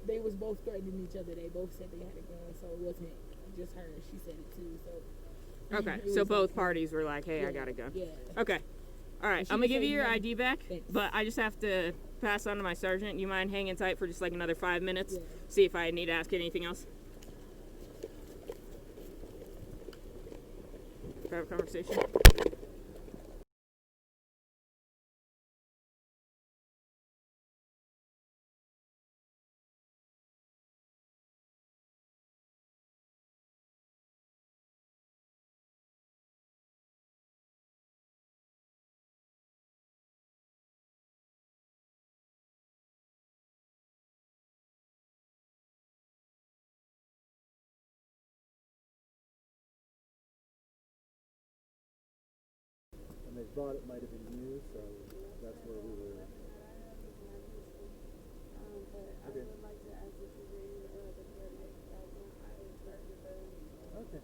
they was both threatening each other. They both said they had a gun, so it wasn't just her. She said it too. So okay, so both parties were like, hey, I got a gun. Yeah. Okay. All right, I'm going to give you your ID back, but I just have to pass on to my sergeant. You mind hanging tight for just like another 5 minutes? See if I need to ask anything else? Have a conversation. And they thought it might have been you, so that's where we were. But I would like to ask if you bring the paramedics back when I start with the... Okay.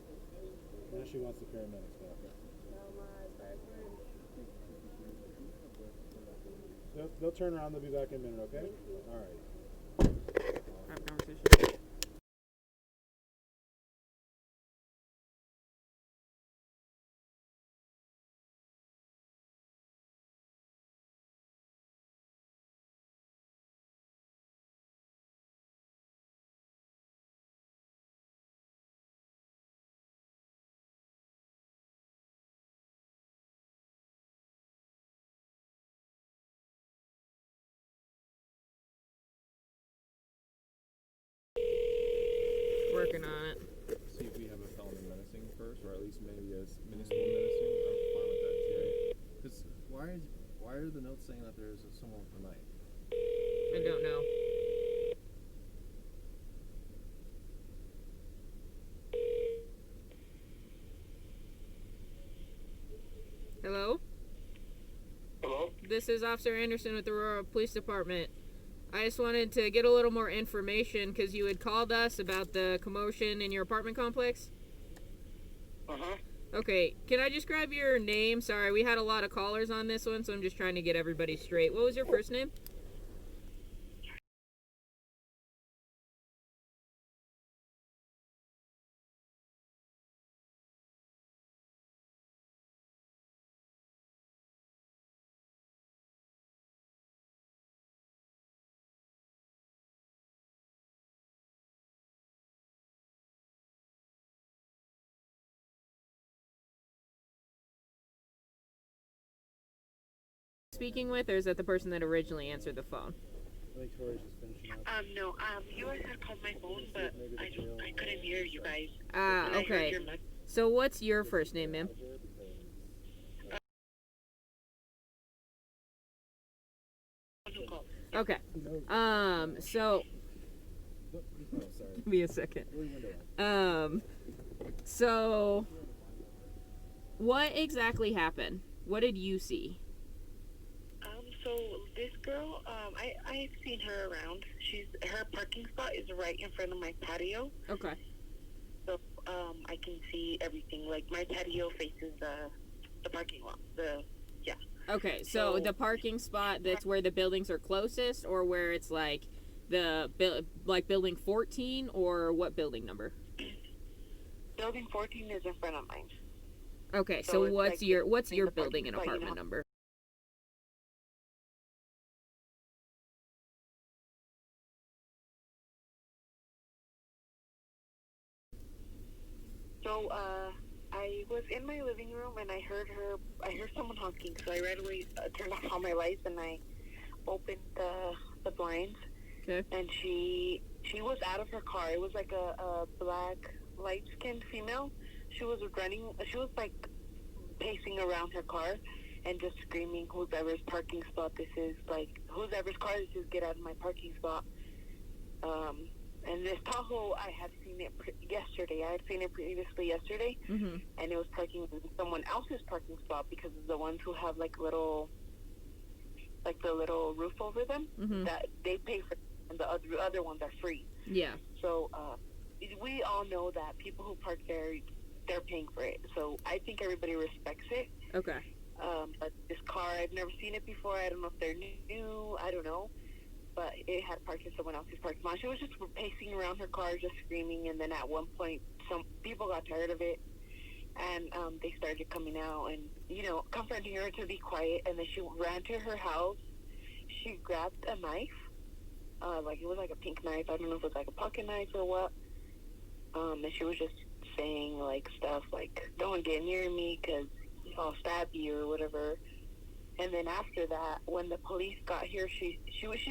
Now she wants the paramedics back. No, my bad friend. They'll turn around, they'll be back in a minute, okay? All right. Have a conversation. Working on it. See if we have a felony menacing first, or at least maybe a municipal menacing. I'm fine with that, GA. Because why are the notes saying that there's someone with a knife? I don't know. Hello? this is Officer Anderson with the Aurora Police Department. I just wanted to get a little more information because you had called us about the commotion in your apartment complex. Okay, can I just grab your name? Sorry, we had a lot of callers on this one, so I'm just trying to get everybody straight. What was your first name? Speaking with, or is that the person that originally answered the phone? I think Tori's just finishing up. No, you guys had called my phone, but I couldn't hear you guys. Okay. So what's your first name, ma'am? Okay. So give me a second. So what exactly happened? What did you see? So this girl, I've seen her around. Her parking spot is right in front of my patio. Okay. So I can see everything. Like my patio faces the parking lot. Okay, so the parking spot, that's where the buildings are closest, or where it's like building 14, or what building number? Building 14 is in front of mine. Okay, so what's your building and apartment number? So I was in my living room and I heard someone honking. So I right away turned off all my lights and I opened the blinds. Okay. And she was out of her car. It was like a black, light-skinned female. She was like pacing around her car and just screaming, "Whoever's parking spot this is, like whoever's car this is, get out of my parking spot." And this Tahoe, I had seen it yesterday. I had seen it previously yesterday, and it was parking in someone else's parking spot because of the ones who have the little roof over them that they pay for, and the other ones are free. Yeah. So we all know that people who park there, they're paying for it. So I think everybody respects it. Okay. But this car, I've never seen it before. I don't know if they're new. I don't know. But it had parked in someone else's parking lot. She was just pacing around her car, just screaming. And then at one point, some people got tired of it, and they started coming out and confronting her to be quiet. And then she ran to her house. She grabbed a knife, it was like a pink knife. I don't know if it was like a pocket knife or what. And she was just saying stuff like, "Don't get near me, 'cause I'll stab you," or whatever. And then after that, when the police got here, she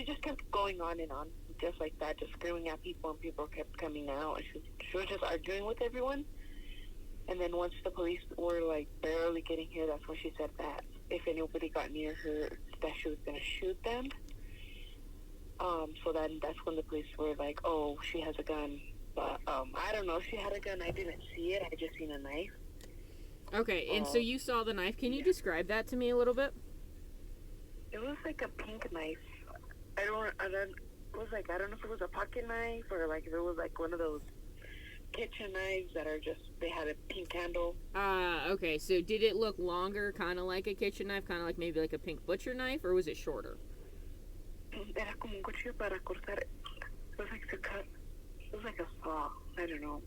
just kept going on and on, just like that, just screaming at people, and people kept coming out. And she was just arguing with everyone. And then once the police were barely getting here, that's when she said that if anybody got near her, that she was gonna shoot them. So then that's when the police were like, "Oh, she has a gun." But I don't know if she had a gun. I didn't see it. I just seen a knife. Okay, and so you saw the knife. Can you describe that to me a little bit? It was like a pink knife. I don't know if it was a pocket knife or if it was one of those kitchen knives that are they had a pink handle. Okay, so did it look longer, kind of like a kitchen knife, kind of like maybe like a pink butcher knife, or was it shorter? Era como un cuchillo para cortar. It was like to cut. It was like a saw. I don't know.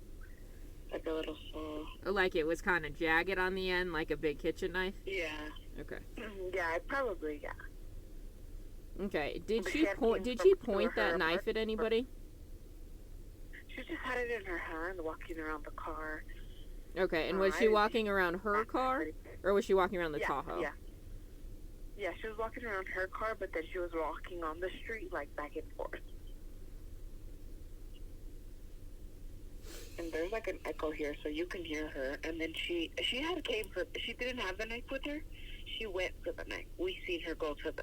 Like a little saw. Like it was kind of jagged on the end, like a big kitchen knife? Yeah. Okay. Yeah, probably, yeah. Okay. Did she point that knife at anybody? She just had it in her hand, walking around the car. Okay, and was she walking around her car, or was she walking around the Tahoe? Yeah. Yeah, she was walking around her car, but then she was walking on the street, back and forth. And there's an echo here, so you can hear her. And then she didn't have the knife with her. She went for the knife. We seen her go to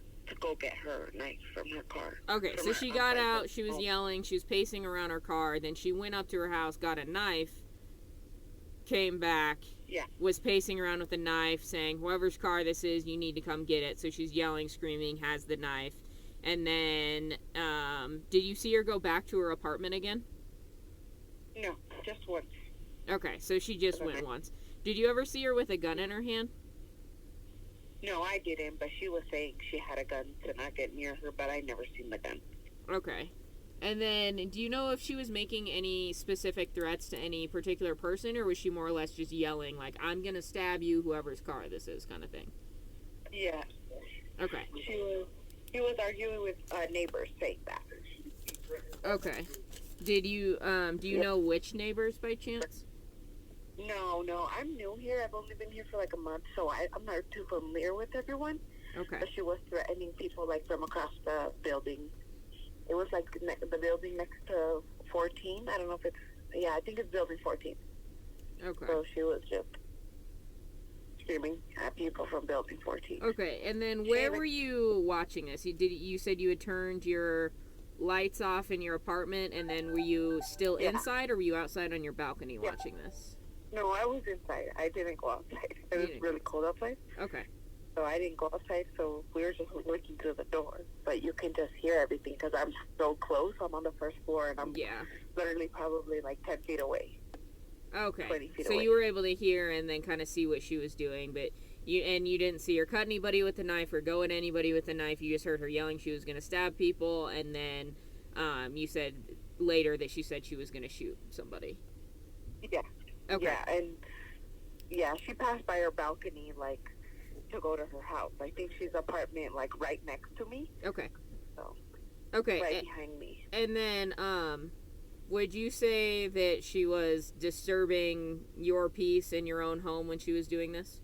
go get her knife from her car. Okay, so she got out, she was yelling, she was pacing around her car, then she went up to her house, got a knife, came back, Yeah. was pacing around with a knife, saying, whoever's car this is, you need to come get it. So she's yelling, screaming, has the knife. And then, did you see her go back to her apartment again? No, just once. Okay, so she just went once. Did you ever see her with a gun in her hand? No, I didn't, but she was saying she had a gun to not get near her, but I never seen the gun. Okay. And then, do you know if she was making any specific threats to any particular person, or was she more or less just yelling, like, I'm gonna stab you, whoever's car this is, kind of thing? Yeah. Okay. He was arguing with neighbors saying that. Okay. Did you, do you know which neighbors by chance? No, I'm new here. I've only been here for like a month, so I'm not too familiar with everyone. Okay. But she was threatening people like from across the building. It was like the building next to 14. I don't know if it's, I think it's building 14. Okay. So she was just screaming at people from building 14. Okay, and then where were you watching this? You said you had turned your lights off in your apartment, and then were you still inside, or were you outside on your balcony watching this? No, I was inside. I didn't go outside. It was really cold outside. Okay. So I didn't go outside, so we were just looking through the door. But you can just hear everything because I'm so close. I'm on the first floor, and I'm literally probably like 10 feet away. Okay. 20 feet so away. You were able to hear and then kind of see what she was doing, but you didn't see her cut anybody with a knife or go at anybody with a knife. You just heard her yelling she was going to stab people, and then you said later that she said she was going to shoot somebody. Yeah. Okay. Yeah, and she passed by her balcony, like, to go to her house. I think she's apartment, like, right next to me. Okay. So, okay. Right behind me. And then, would you say that she was disturbing your peace in your own home when she was doing this?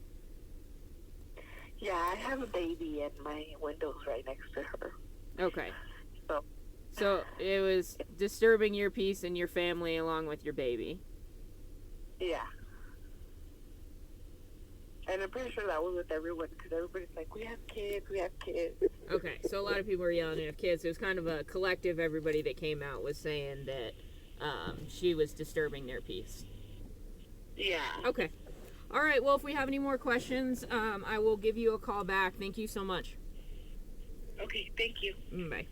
Yeah, I have a baby, and my window's right next to her. Okay. So it was disturbing your peace and your family along with your baby. Yeah. And I'm pretty sure that was with everyone, because everybody's like, we have kids. Okay, so a lot of people were yelling at kids. It was kind of a collective. Everybody that came out was saying that she was disturbing their peace. Yeah. Okay. All right, well, if we have any more questions, I will give you a call back. Thank you so much. Okay, thank you. Bye.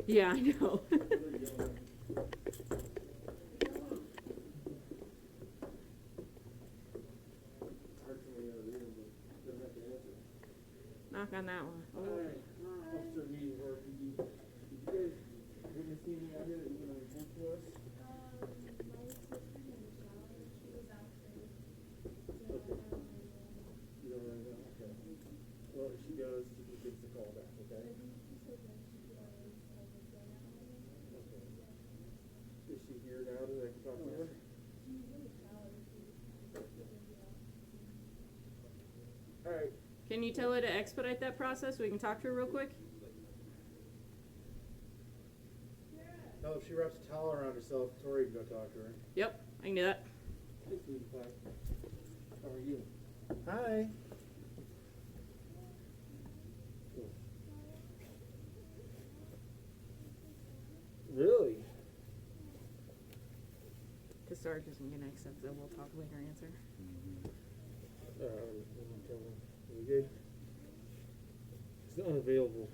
Yeah, I know. Knock on that one. Alright, Officer Reed, or did you guys witness anything out here that you want to report to us? Okay. You don't really know? Okay. Well, if she does, she can give us a call back, okay? Okay. Is she here now that I can talk to her? Alright. Can you tell her to expedite that process so we can talk to her real quick? Tell her if she wraps a towel around herself, Tori can go talk to her. Yep, I can do that. Hey, sweetie pie. How are you? Hi. Cool. Really? Because Sarge isn't going to accept the we'll talk later answer. Tell her. Are we good? It's unavailable.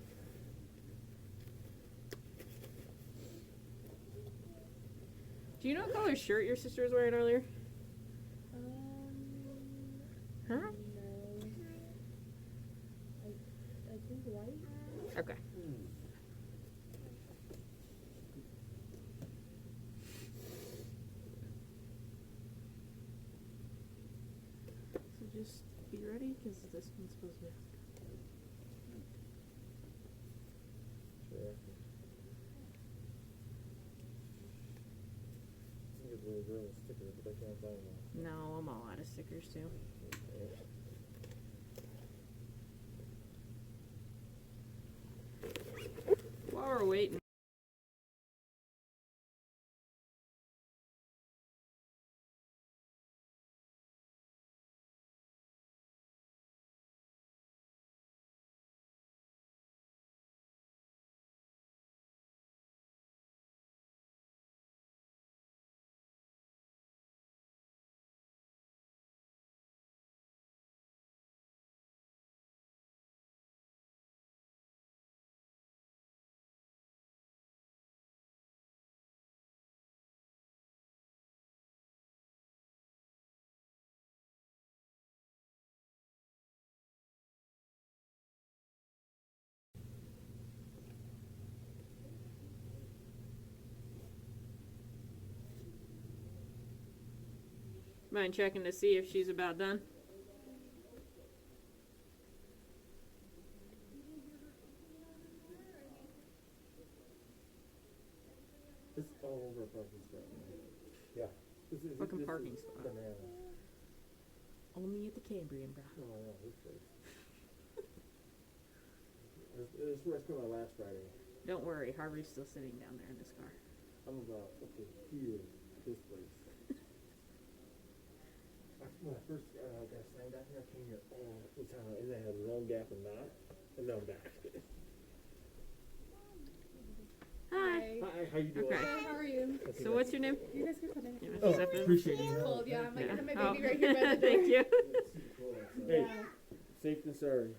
Do you know what color shirt your sister was wearing earlier? Huh? No. I think white. Okay. already? Because this one's supposed to be. Sure. I think it's really good with stickers, but I can't find one. No, I'm all out of stickers too. While we're waiting. Mind checking to see if she's about done? This is all over a parking spot. Yeah. Fucking parking spot. Banana. Only at the Cambrian, bro. Oh, I know, this place. This is where I spent my last Friday. Don't worry, Harvey's still sitting down there in his car. I'm about up to here, this place. When I first got signed out here, I came here all the time, and they had one gap and not, and now I'm back. Hi. Hi, how you doing? Okay. Hi, how are you? So what's your name? You guys can come in. Yeah, Oh, Stephens. appreciate you. It's cold, yeah. I'm like, I have my Oh. baby right here by the door. Thank you. Hey, Yeah. safe and sorry.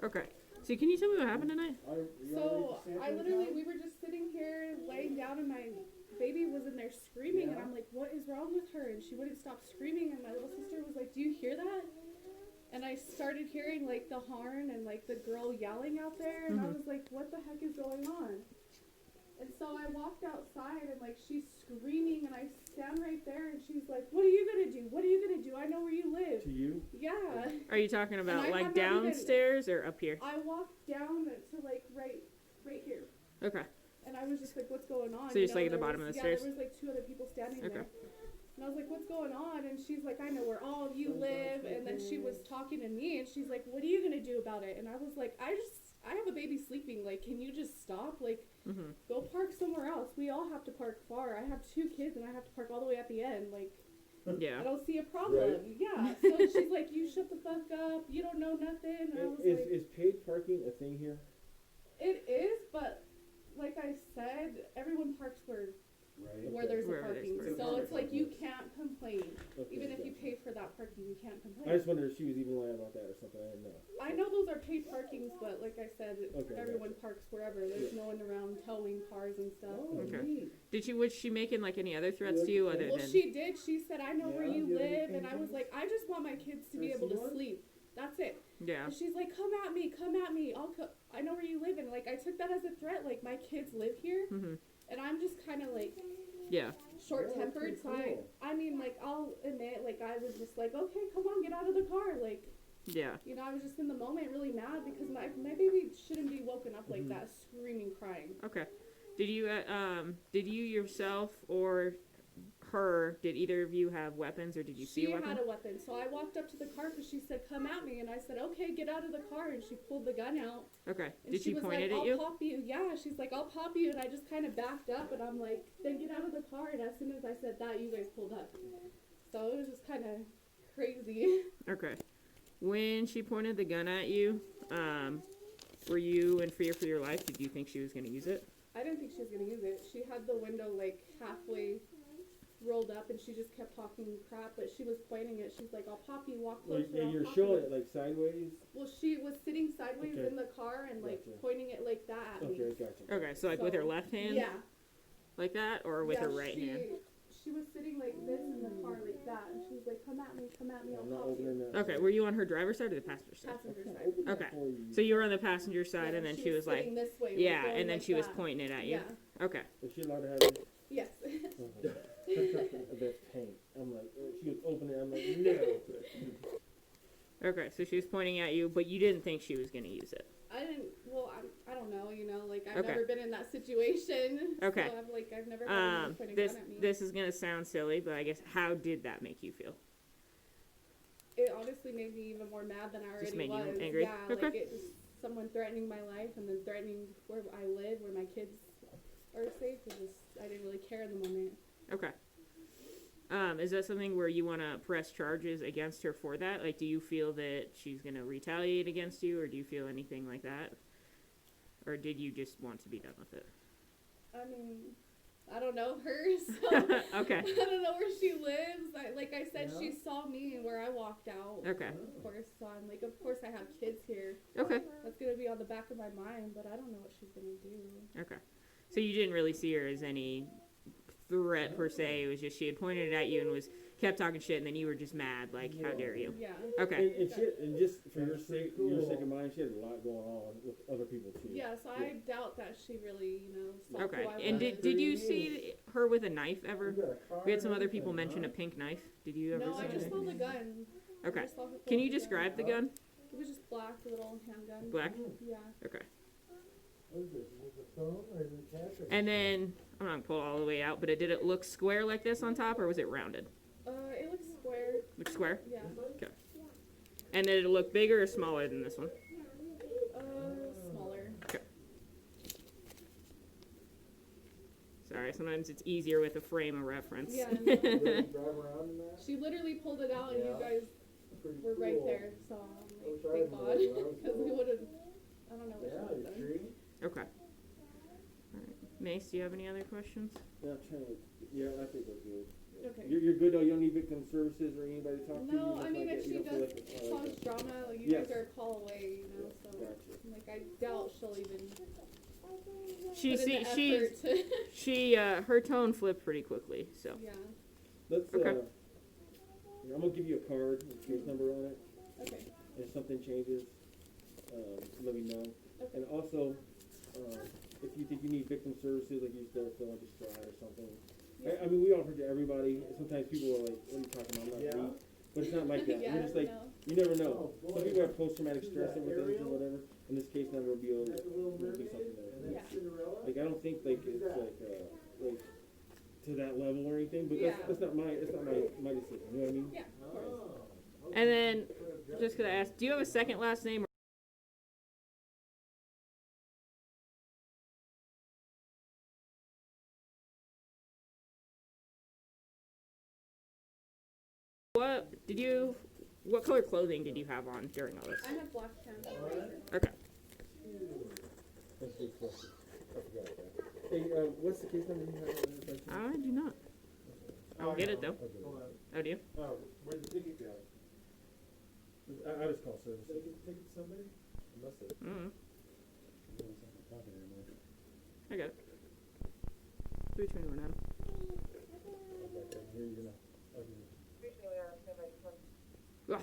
Okay. So can you tell me what happened tonight? So we were just sitting here laying down, and my baby was in there screaming, and I'm like, what is wrong with her? And she wouldn't stop screaming, and my little sister was like, do you hear that? And I started hearing like the horn and like the girl yelling out there, and I was like, what the heck is going on? And so I walked outside, and like she's screaming, and I stand right there, and she's like, what are you gonna do? What are you gonna do? I know where you live. To you? Yeah. Are you talking about And I like had not even- downstairs or up here? I walked down to like right here. Okay. And I was just like, what's going on? So you're just, like, at the there bottom was- of the stairs? Yeah, there was like two other people standing Okay. there. And I was like, what's going on? And she's like, I know where all of you live. And then she was talking to me, and she's like, what are you gonna do about it? And I was like, I have a baby sleeping. Like, can you just stop? Like, go park somewhere else. We all have to park far. I have 2 kids, and I have to park all the way at the end. Like, Yeah. I don't see a problem. Right. Yeah. So she's like, you shut the fuck up. You don't know nothing. And I was like, Is paid parking a thing here? it is, but like I said, everyone parks where there's a Wherever there's parking. parking. So it's like you can't complain. Okay, Even if yeah. you pay for that parking, you can't complain. I just wondered if she was even lying about that or something. I didn't know. I know those are paid parkings, but like I said, Okay, everyone parks wherever. There's no one around towing cars and stuff. Okay. Was she making like any other threats to you other Well, than? she did. She said, I know where you Yeah, live. yeah, And I was like, I just want my kids to be able to sleep. That's it. Yeah. And she's like, come at me. I know where you live. And like, I took that as a threat. Like, my kids live here. And I'm just kind of like Yeah. short-tempered. So I mean, like, I'll admit, like, I was just like, okay, come on, get out of the car. Like, Yeah. you know, I was just in the moment really mad because my baby shouldn't be woken up like that, screaming, crying. Okay. Did you yourself or her, did either of you have weapons, or did you see a weapon? She had a weapon, so I walked up to the car because she said, come at me, and I said, okay, get out of the car, and she pulled the gun out. Okay. And Did she was point like, it at I'll you? pop you. Yeah, she's like, I'll pop you, and I just kind of backed up, and I'm like, then get out of the car, and as soon as I said that, you guys pulled up. So it was just kind of crazy. Okay. When she pointed the gun at you, were you in fear for your life? Did you think she was going to use it? I didn't think she was going to use it. She had the window, like, halfway rolled pulled up and she just kept talking crap, but she was pointing it. She's like, I'll pop you, walk Well, closer. you're showing it like sideways. Well, she was sitting sideways Okay. in the car and like Gotcha. pointing it like that at me. Okay, gotcha. Okay, so like with her left hand? Yeah. Like that, or with her right hand? She was sitting like this in the car like that, and she was like, come at me, I'll I'm not pop you. opening that. Okay, were you on her driver's side or the passenger side? Passenger side. Okay, so you were on the passenger side, Yeah, and then she she was was like, sitting this way, yeah, going and then like she was that. pointing it at you. Yeah. Okay. Is she allowed to have it? Yes. That's paint. I'm like, she was opening it. I'm like, no. Okay, so she was pointing at you, but you didn't think she was gonna use it. I didn't. Well, I don't know. You know, like I've Okay. never been in that situation. Okay. So I've never had anyone pointing a gun at me. This is gonna sound silly, but I guess how did that make you feel? It honestly made me even more mad than I already Just made was. you angry? Yeah, Okay. like it just someone threatening my life and then threatening where I live, where my kids are safe. It just I didn't really care in the moment. Okay. Is that something where you want to press charges against her for that? Like, do you feel that she's going to retaliate against you, or do you feel anything like that? Or did you just want to be done with it? I mean, I don't know her, so Okay. I don't know where she lives. Like I said, she saw me where I walked out. Okay. Of course, so I'm like, of course I have kids here. Okay. That's gonna be on the back of my mind, but I don't know what she's gonna do. Okay. So you didn't really see her as any threat per se. It was just she had pointed it at you and kept talking shit, and then you were just mad, like, how dare you? Yeah. Okay. And just for your sake of mind, she had a lot going on with other people too. Yeah, so I doubt that she really, saw Okay. who I And was. did you see her with a knife ever? We had some other people mention a pink knife. Did you ever No, see I just it? saw the gun. Okay. I just saw her Can pull you the describe the gun? It was just black, a little handgun. Black? Yeah. Okay. What is it? Is it a phone or is it cash? And then, I'm not going to pull it all the way out, but did it look square like this on top, or was it rounded? It looks square. Looks square? Yeah. Okay. And did it look bigger or smaller than this one? Smaller. Okay. Sorry, sometimes it's easier with a frame of reference. Yeah. She literally pulled it out, and you guys were right there, so I'm like, thank God, because we would have. I don't know what she would have done. Okay. All right. Mace, do you have any other questions? Yeah, I think we're good. Okay. You're good though. You don't need victim services or anybody to talk to. No, you? I mean, Like if that. she You don't does feel cause like drama, like, you Yes. guys are a call away, so like I doubt she'll even. Her tone flipped pretty quickly, so. Yeah. Let's. Okay. I'm gonna give you a card with a case number on it. Okay. If something changes, let me know. Okay. And also, if you think you need victim services, like you still feel distraught or something. Yeah. I mean, we offer to everybody. Sometimes people are like, "What are you talking about? I'm not weak." But it's not like that. Yeah, We're just like, you never know. Some people have post-traumatic stress over things or whatever. In this case, number will be able to do something there. Like I don't think like it's like to that level or anything. But that's not my decision. You know what I mean? Yeah. And then, just gonna ask, do you have a second last name? What color clothing did you have on during all this? I have black pants. Okay. That's a good question. I forgot that. Hey, what's the case number you have? I do not. I'll get it though. Oh, do you? Where'd the ticket go? I just call service. They give the ticket to somebody? I must have. Mm-hmm. I got it. 321, Adam. Here you go. Oh,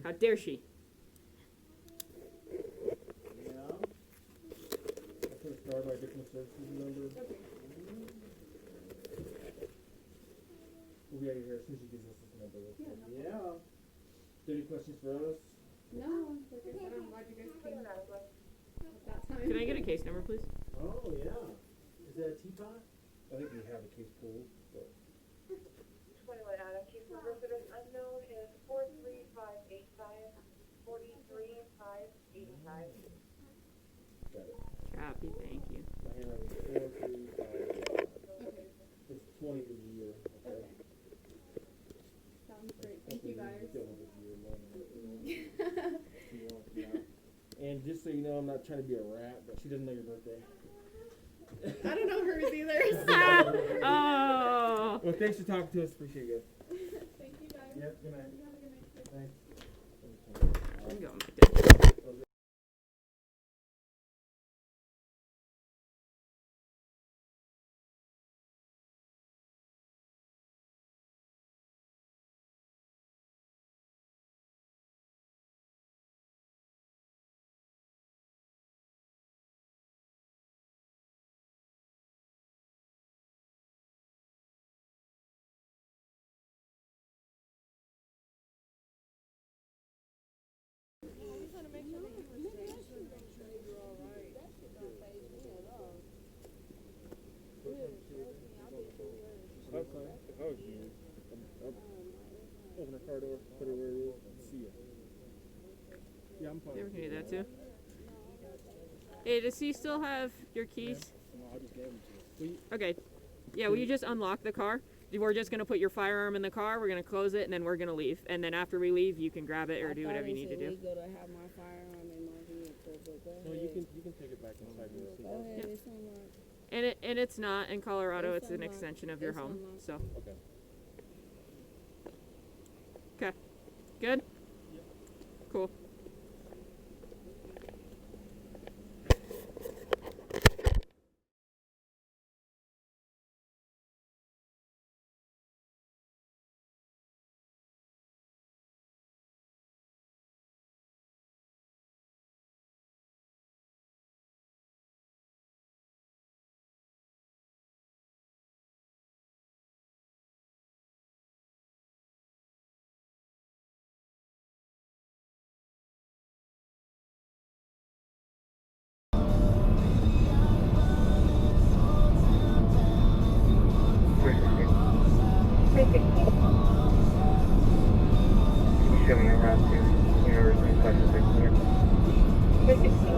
how dare she? Yeah. I put a star by victim services number. We'll be out of here as soon as she gives us this number. Yeah. Any questions for us? No, like I said, I'm glad you guys came at that time. Can I get a case number, please? Oh, yeah. Is that a teapot? I think we have a case pulled, but... 21 Adam, case number for this unknown is 43585 43585. Got it. Copy, thank you. My handwriting is 43585. Okay. It's 20 for the year. Okay. Sounds great. Thank you guys. And just so you know, I'm not trying to be a rat, but she doesn't know your birthday. I don't know hers either. So. Oh. Well, thanks for talking to us. Appreciate it. Thank you guys. Yep, good night. You have a good night. Thanks. I'm going back there. If I was you, I'd open her car door, put her where it is, and see it. Yeah, I'm fine. Yeah, we can do that too. Hey, does he still have your keys? No, I just gave them to you. Okay. Yeah, will you just unlock the car? We're just going to put your firearm in the car, we're going to close it, and then we're going to leave. And then after we leave, you can grab it or do whatever you need to do. Illegal to have my firearm in my vehicle, but go ahead. No, you can take it back inside your seat. Go ahead, it's unlocked. And it's not in Colorado, it's an unlocked. extension of your It's home. unlocked. So. Okay. Okay. Good? Yep. Cool.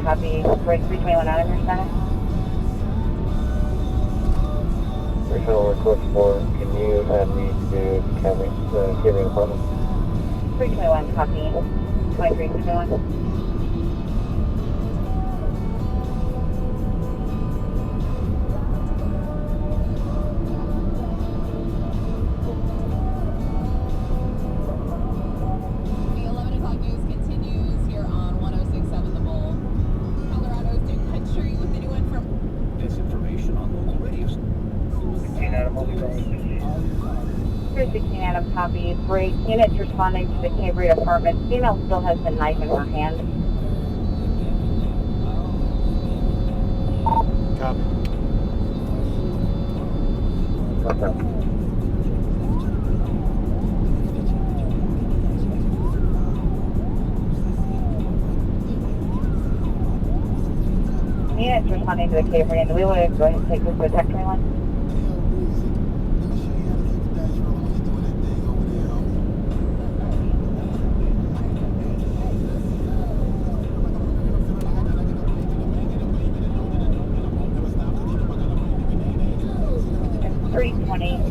Copy. Break 321 out of your center. Referral request for, can you add me to Cambrian Apartment? 321, copy. 2321. Copy. Break. Units responding to the Cambrian Apartment. Female still has the knife in her hand. Copy. Okay. Units responding to the Cambrian. Do we want to go ahead and take this to a tech line?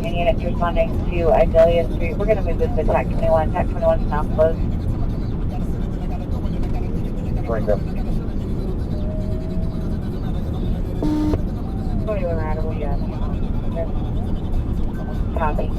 And units responding to Idalia Street. We're going to move this to TAC 21. TAC 21 is now closed. Right up. 21 Radical, yes. Copy.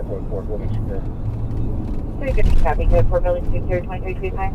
4, we'll get you there. Very good, copy. Good, 4 building 2325.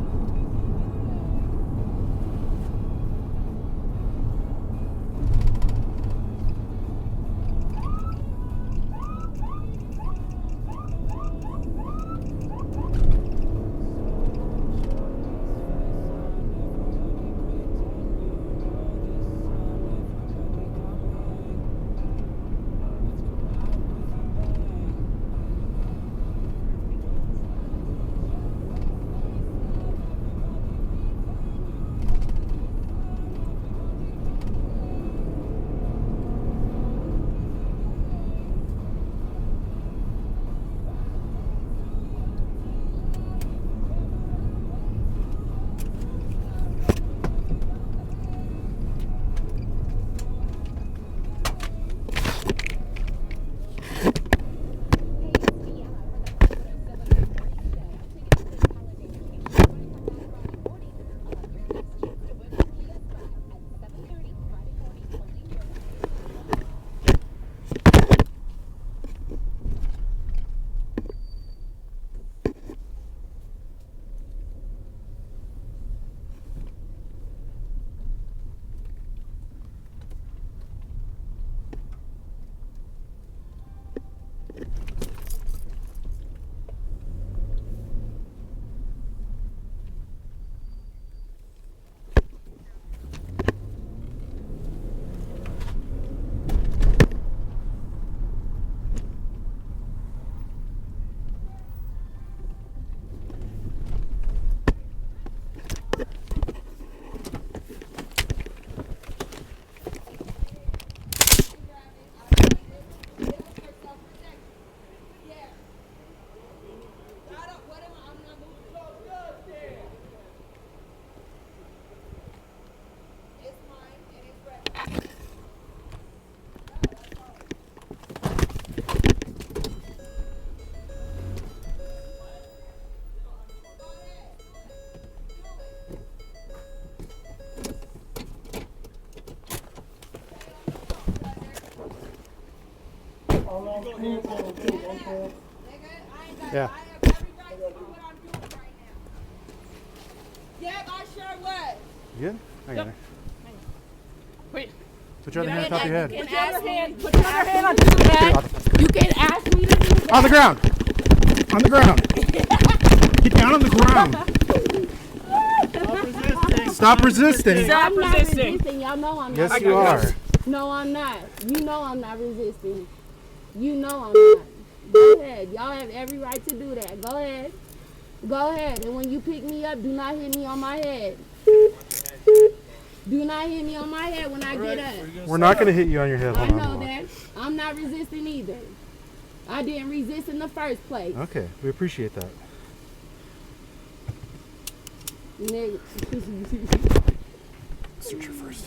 Yeah. Yep, I sure was. You good? I got her. Wait. Put your other hand on top of your head. Put your other hand on top of your head. You can ask me to do that. On the ground. On the ground. Get down on the ground. Stop resisting. I'm not resisting. Y'all know I'm not. Yes, you are. No, I'm not. You know I'm not resisting. You know I'm not. Go ahead. Y'all have every right to do that. Go ahead. Go ahead. And when you pick me up, do not hit me on my head. Do not hit me on my head when I get up. We're not going to hit you on your head. I know that. I'm not resisting either. I didn't resist in the first place. Okay. We appreciate that. Search her first.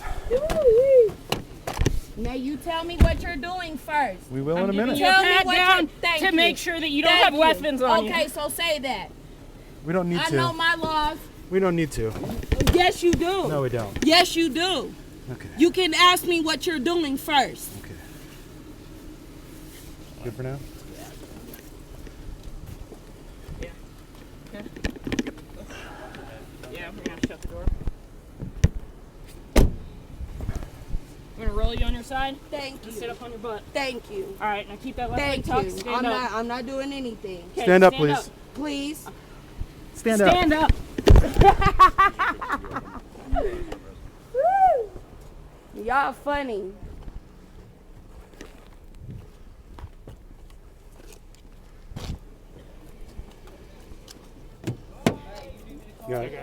Now you tell me what you're doing first. We will in a minute. Tell me what down you're to make sure that you don't have weapons on you. Okay, so say that. We don't need to. I know my laws. We don't need to. Yes, you do. No, we don't. Yes, you do. Okay. You can ask me what you're doing first. Okay. Good for now? Yeah. Okay. Yeah, we're going to shut the door. I'm going to roll you on your side. Thank you. Sit up on your butt. Thank you. All right, now keep that left leg Thank tucked. you. Stand up. I'm not doing anything. Okay, stand up, please. Up. Please. Stand up. Stand up. Y'all funny.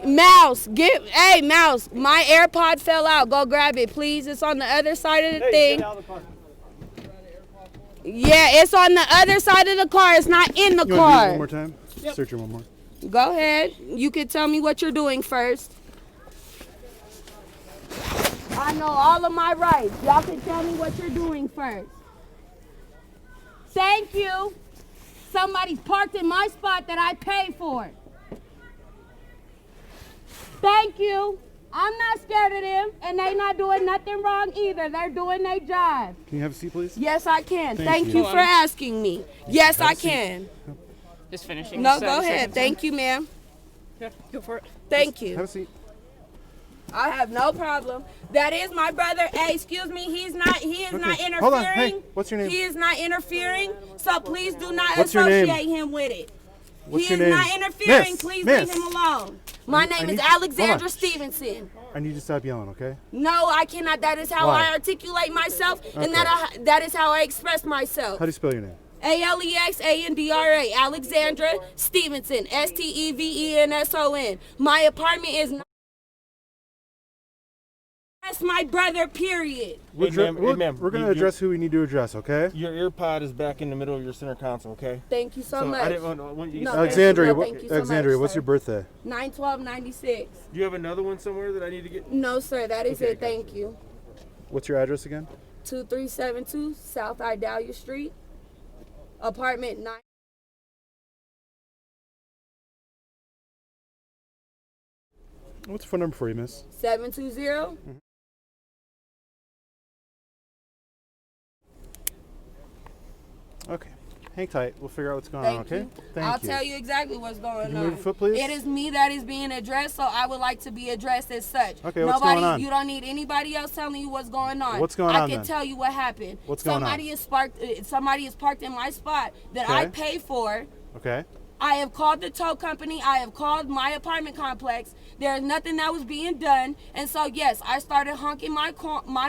Mouse, hey Mouse, my AirPod fell out. Go grab it, please. It's on the other side of the thing. Yeah, it's on the other side of the car. It's not in the You car. want to do it one more time? Yep. Search her one more. Go ahead. You can tell me what you're doing first. I know all of my rights. Y'all can tell me what you're doing first. Thank you. Somebody's parked in my spot that I pay for. Thank you. I'm not scared of them, and they not doing nothing wrong either. They're doing their job. Can you have a seat, please? Yes, I can. Thank Thank you for asking me. Yes, I can. Just finishing. No, the go ahead. sentence. Thank you, ma'am. Yeah, go for it. Thank you. Have a seat. I have no problem. That is my brother. Hey, excuse me. He is not interfering. Hold on. Hey, what's your name? He is not interfering. So please do not What's your name? associate him with it. What's He your is name? not interfering. Miss, Please miss. leave him alone. My name is hold on. Alexandra Stevenson. I need you to stop yelling, okay? No, I cannot. That is how Why? I articulate myself, and Okay. that is how I express myself. How do you spell your name? Alexandra, Alexandra Stevenson, Stevenson. My apartment is not. That's my brother, period. We're going to address who we need to address, okay? Your ear pod is back in the middle of your center console, okay? Thank you so much. I didn't want you to Alexandria, thank you so Alexandria, much, what's sir. your birthday? 9/12/96. Do you have another one somewhere that I need to get? No, sir, that is it. Thank you. What's your address again? 2372 South Idalia Street, apartment 9. What's the phone number for you, miss? 720. Okay. Hang tight. We'll figure out what's going on, Thank okay? you. Thank I'll you. tell you exactly what's going Can you on. move your foot, please? It is me that is being addressed, so I would like to be addressed as such. Okay, what's going on? You don't need anybody else telling you what's going on. What's going I on can then? tell you what happened. What's going on? Somebody is parked in my spot that I Okay. pay for. Okay. I have called the tow company. I have called my apartment complex. There is nothing that was being done. And so, yes, I started honking my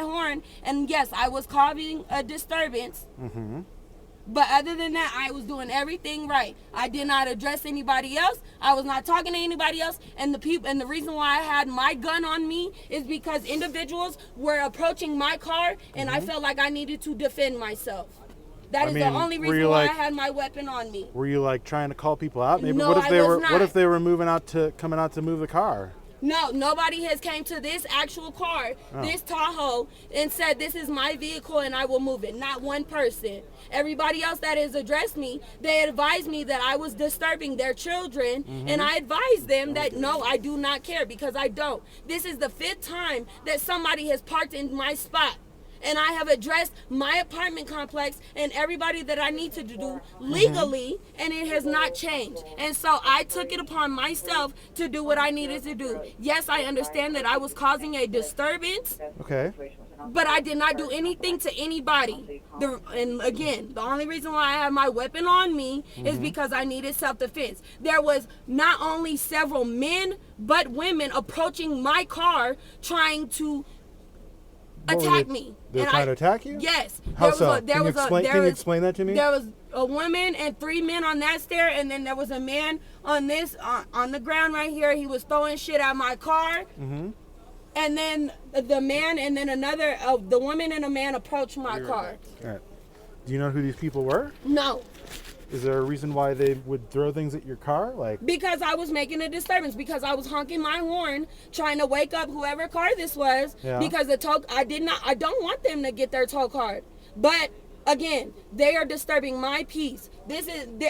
horn. And, yes, I was causing a disturbance. Mm-hmm. But other than that, I was doing everything right. I did not address anybody else. I was not talking to anybody else. And the reason why I had my gun on me is because individuals were approaching my car, and I felt like I needed to defend myself. That is the only reason why I had my weapon on me. Were you like trying to call people out? Maybe No, what if they I was were not. what if they were coming out to move the car? No, nobody has came to this actual car, Oh. this Tahoe, and said this is my vehicle and I will move it. Not one person. Everybody else that has addressed me, they advised me that I was disturbing their children, and I advised them that no, I do not care, because I don't. This is the 5th time that somebody has parked in my spot. And I have addressed my apartment complex and everybody that I need to do legally, and it has not changed. And so I took it upon myself to do what I needed to do. Yes, I understand that I was causing a disturbance, Okay. but I did not do anything to anybody. And again, the only reason why I have my weapon on me is because I needed self-defense. There was not only several men, but women approaching my car trying to attack me. They're trying to attack you? Yes. How so? Can you explain that to me? There was a woman and 3 men on that stair, and then there was a man on this on the ground right here. He was throwing shit at my car. Mm-hmm. And then the man and then another the woman and a man approached my car. All right. Do you know who these people were? No. Is there a reason why they would throw things at your car? Like, Because I was making a disturbance, because I was honking my horn, trying to wake up whoever car this was. Yeah. Because I don't want them to get their tow card. But again, they are disturbing my peace.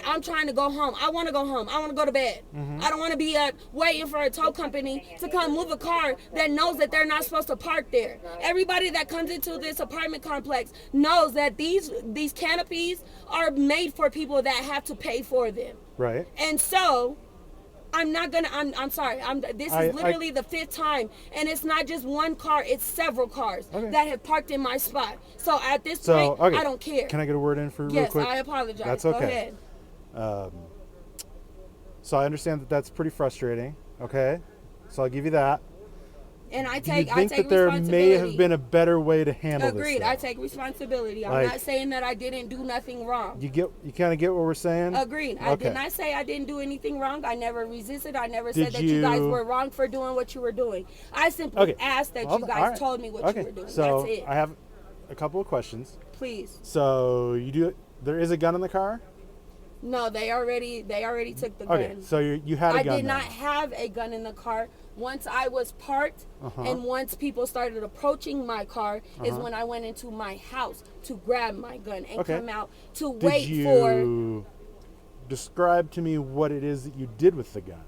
I'm trying to go home. I want to go home. I want to go to bed. I don't want to be waiting for a tow company to come move a car that knows that they're not supposed to park there. Everybody that comes into this apartment complex knows that these canopies are made for people that have to pay for them. right. And so I'm not gonna. I'm sorry. This is literally the 5th time, and it's not just one car. It's several cars that have parked in my spot. So at this point, I don't care. Can I get a word in for real Yes, quick? I apologize. That's Go okay. ahead. So I understand that that's pretty frustrating. Okay, so I'll give you that. And I Do you take think that there may have been a better way to handle this? Agreed. though? I take responsibility. I'm Like- not saying that I didn't do nothing wrong. You kind of get what we're saying? Agreed. I Okay. did not say I didn't do anything wrong. I never resisted. I never Did said that you guys you- were wrong for doing what you were doing. I simply asked that Well, you all guys right. told me what Okay. you were doing. So That's it. I have a couple of questions. Please. So there is a gun in the car? No, they already took the Okay, gun. so you had a gun I did then. not have a gun in the car. Once I was parked Uh-huh. and once people started approaching my car is Uh-huh. when I went into my house to grab my gun and Okay. come out to Did wait you for. describe to me what it is that you did with the gun?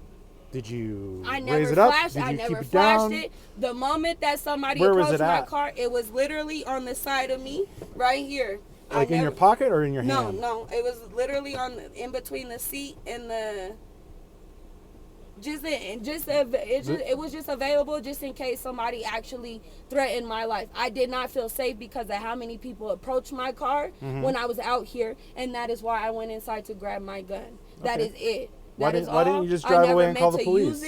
Did you I raise never it up? flashed. Did I you never keep it flashed down? it. The moment that somebody Where was approached it my at? car, it was literally on the side of me, right here. Like in your pocket or in your hand? No. It was literally in between the seat and the. It was just available just in case somebody actually threatened my life. I did not feel safe because of how many people approached my car when I was out here, and that is why I went inside to grab my gun. That is it. Why didn't you just drive away and call the police?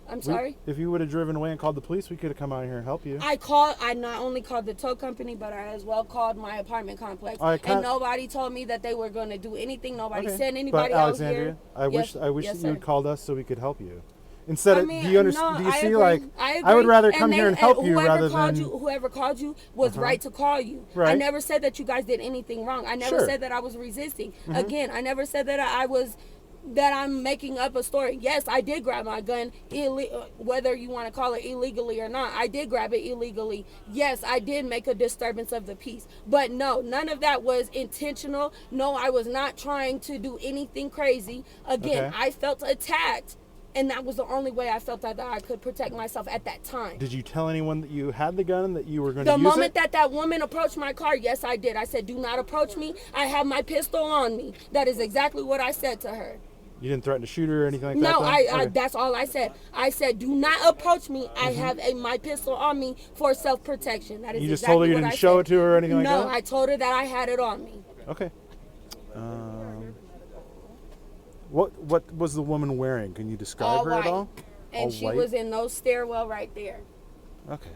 I'm sorry? If you would have driven away and called the police, we could have come out here and helped you. I not only called the tow company, but I as well called my apartment complex. And nobody told me that they were going to do anything. Nobody sent anybody but out Alexandria, here. I wish yes, that you sir. had called us so we could help you. Instead of, do you understand? No, do you I see, agree. like, I would rather come here and help you rather than. Whoever called you was right to call you. Right. I never said that you guys did anything wrong. I never said that I was resisting. Again, I never said that that I'm making up a story. Yes, I did grab my gun, whether you want to call it illegally or not. I did grab it illegally. Yes, I did make a disturbance of the peace. But no, none of that was intentional. No, I was not trying to do anything crazy. Again, I felt attacked. And that was the only way I felt that I could protect myself at that time. Did you tell anyone that you had the gun and that you were going to use it? The moment that woman approached my car, yes, I did. I said, do not approach me. I have my pistol on me. That is exactly what I said to her. You didn't threaten to shoot her or anything like that? No, Okay. that's all I said. I said, do not approach me. I have my pistol on me for self-protection. That is you just exactly told her you didn't show it to her or anything like that? No, I told her that I had it on me. Okay. What was the woman wearing? Can you describe her at all? And she was in those stairwell right there. Okay.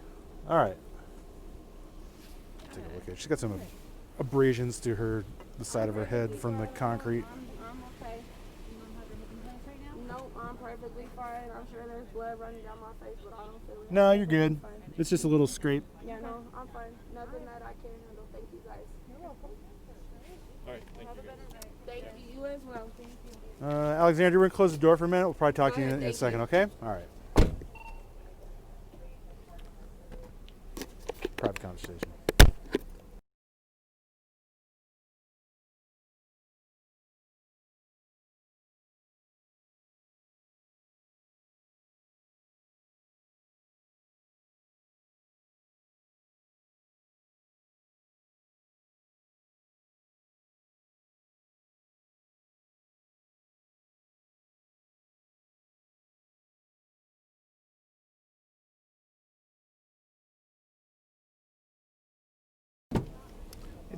All right. Take a look at it. She's got some abrasions to the side of her head from the concrete. I'm okay. You don't have any complaints right now? No, I'm perfectly fine. I'm sure there's blood running down my face, but I don't feel it. No, you're good. It's just a little scrape. Yeah, no, I'm fine. Nothing that I can't handle. Thank you guys. You're welcome. All right, thank you. Thank you. You as well. Thank you. Alexandria, we're going to close the door for a minute. We'll probably talk to you in a second, okay? All right. Private conversation.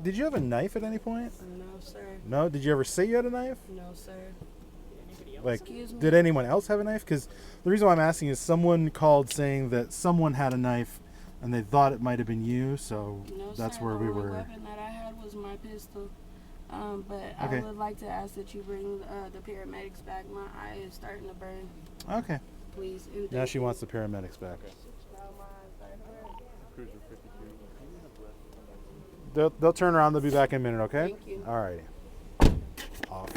Did you have a knife at any point? No, sir. No? Did you ever say you had a knife? No, sir. Like, Excuse me? did anyone else have a knife? Because the reason why I'm asking is someone called saying that someone had a knife and they thought it might have been you, so that's where we were. The weapon that I had was my pistol. But Okay. I would like to ask that you bring the paramedics back. My eye is starting to burn. Okay. Please. Now she wants the paramedics back. They'll turn around. They'll be back in a minute, okay? Thank you. All righty. Off.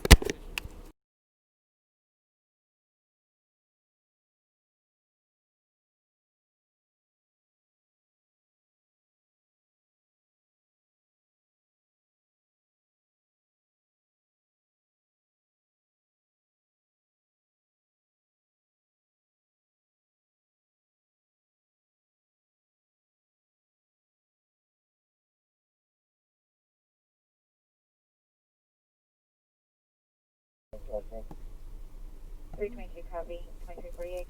Okay. 322 copy, 2348.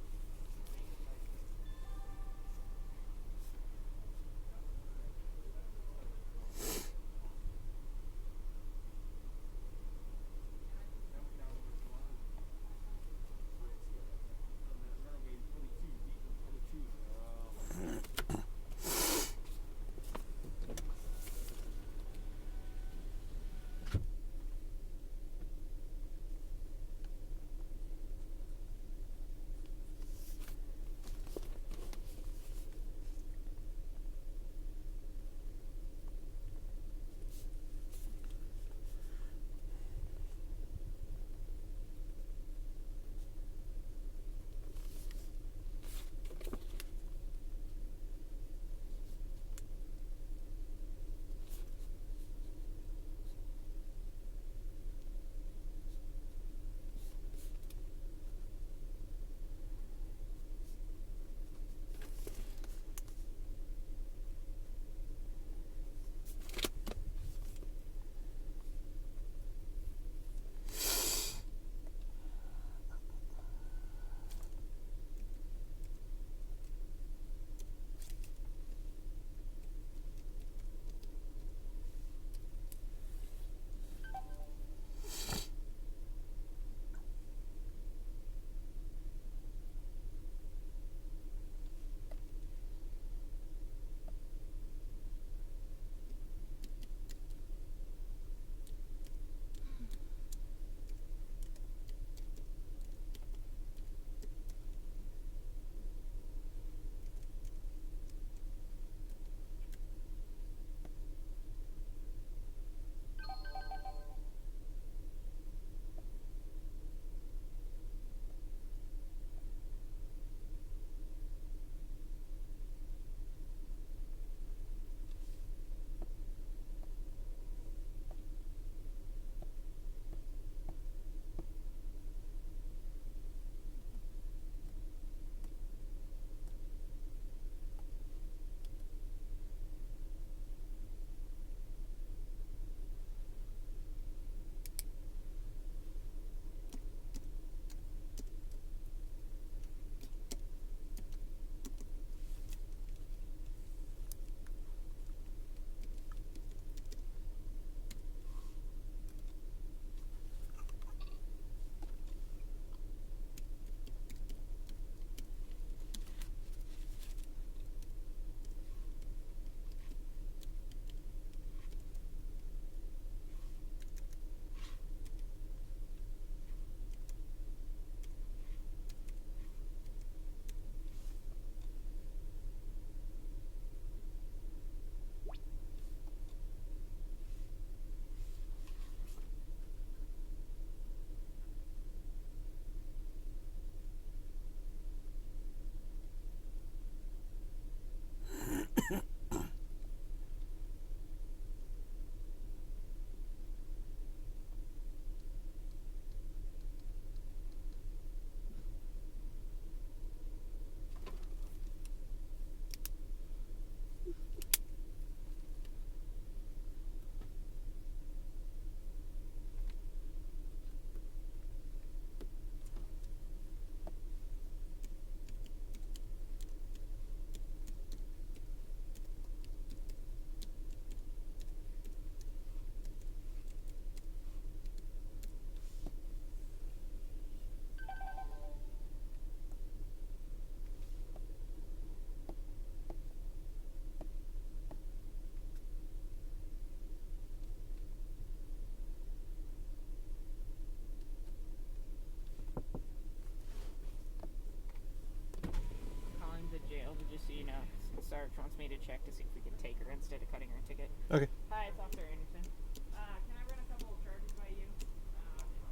Sarge wants me to check to see if we can take her instead of cutting her a ticket. Okay. Hi, it's Officer Anderson. Can I run a couple of charges by you?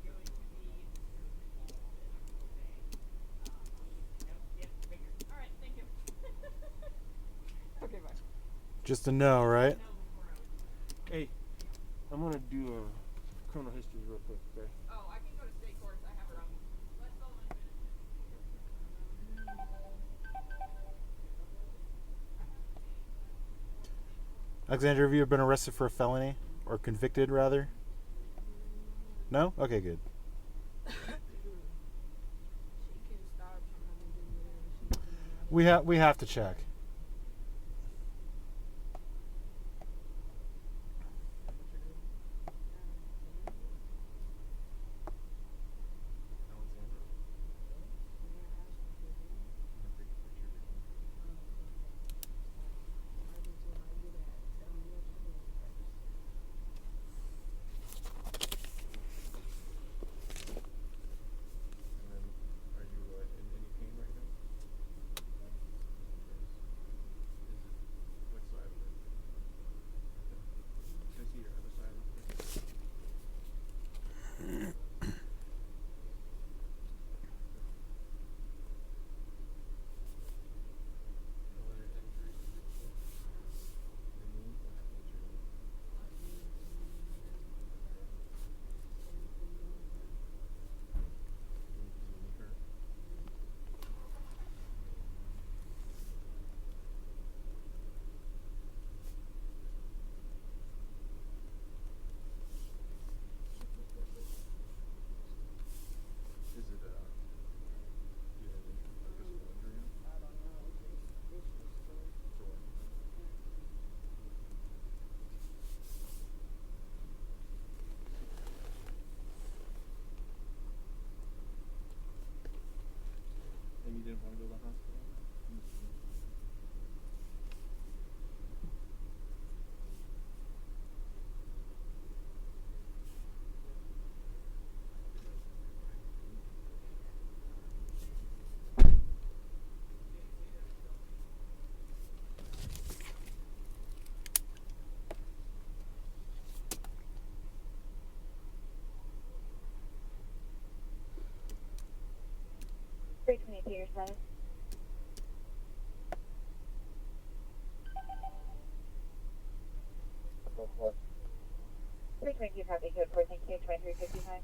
Going to be... All right, thank you. Okay, bye. Just a no, right? Hey, I'm gonna do a criminal history real quick, okay? Oh, I can go to state courts. I have her on. Let Sullivan finish it. Alexandra, have you ever been arrested for a felony? Or convicted, rather? No? Okay, good. We have to check. And you didn't want to go to the hospital? Great to meet you, your son. Great to meet you, copy code 4, thank you, 2355.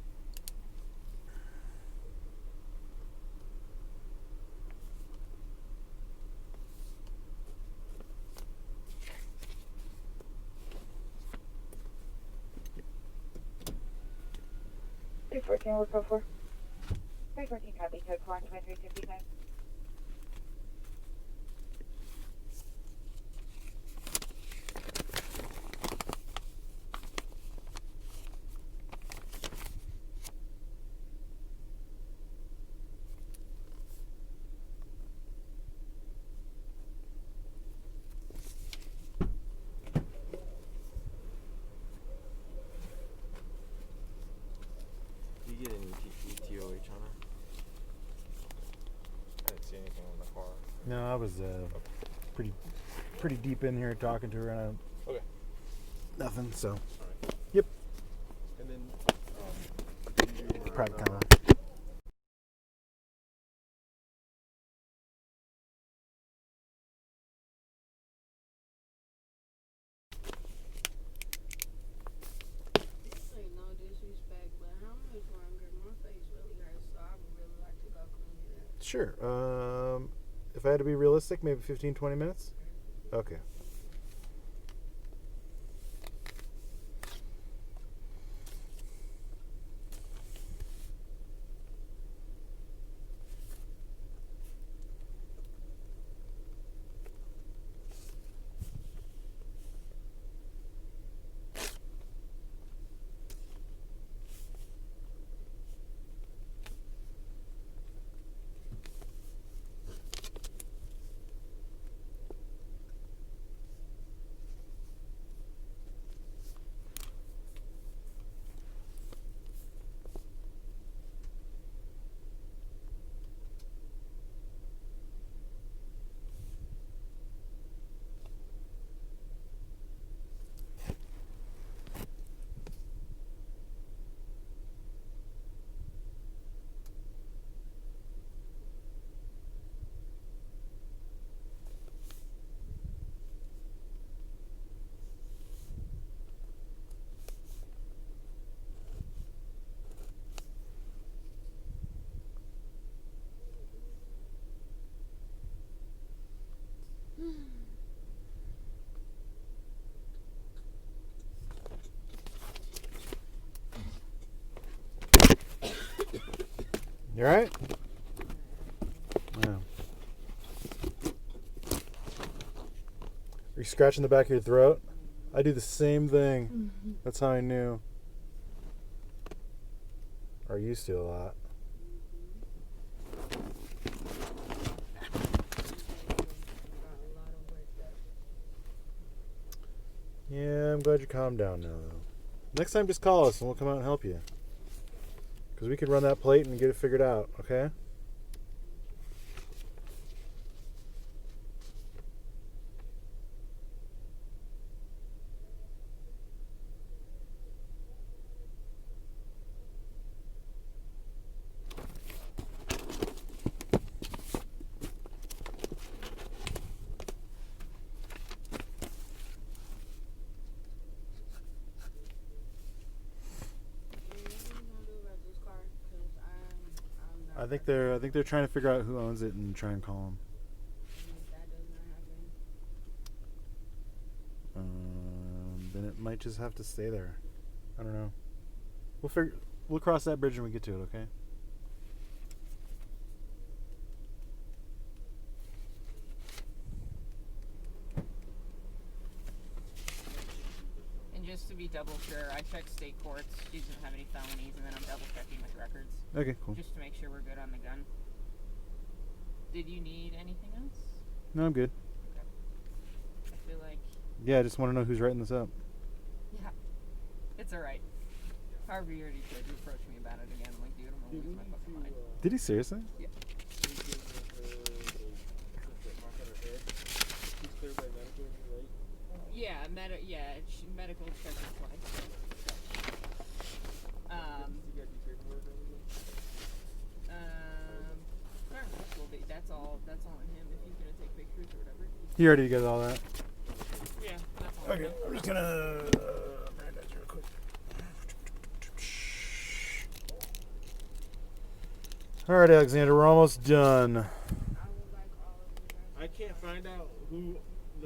Three 14, we'll go for. 314 copy code 4 2355. Do you get any ETOH on her? I didn't see anything on the car. No, I was pretty deep in here talking to her, and Okay. nothing. So, Alright. yep. And then, Private comment. Ain't no disrespect, but how much longer? My face really hurts, so I would really like to go clean it up. Sure. If I had to be realistic, maybe 15, 20 minutes? Okay. You alright? Yeah. Are you scratching the back of your throat? I do the same thing. That's how I knew. Or used to a lot. Yeah, I'm glad you calmed down now, though. Next time, just call us and we'll come out and help you. Because we could run that plate and get it figured out, okay? I think they're trying to figure out who owns it and try and call them. Then it might just have to stay there. I don't know. We'll cross that bridge when we get to it, okay? And just to be double sure, I checked state courts. She doesn't have any felonies, and then I'm double checking with records. Okay, cool. Just to make sure we're good on the gun. Did you need anything else? No, I'm good. Okay. I feel like... Yeah, I just want to know who's writing this up. Yeah. It's alright. However, you already tried to approach me about it again. I'm like, dude, I'm gonna lose my fucking mind. Did he seriously? Yeah. Yeah, medical check twice. That's all on him. If he's gonna take pictures or whatever. He already got all that. Yeah, that's all. Okay, I'm just gonna manage real quick. All right, Alexander, we're almost done. I can't find out who.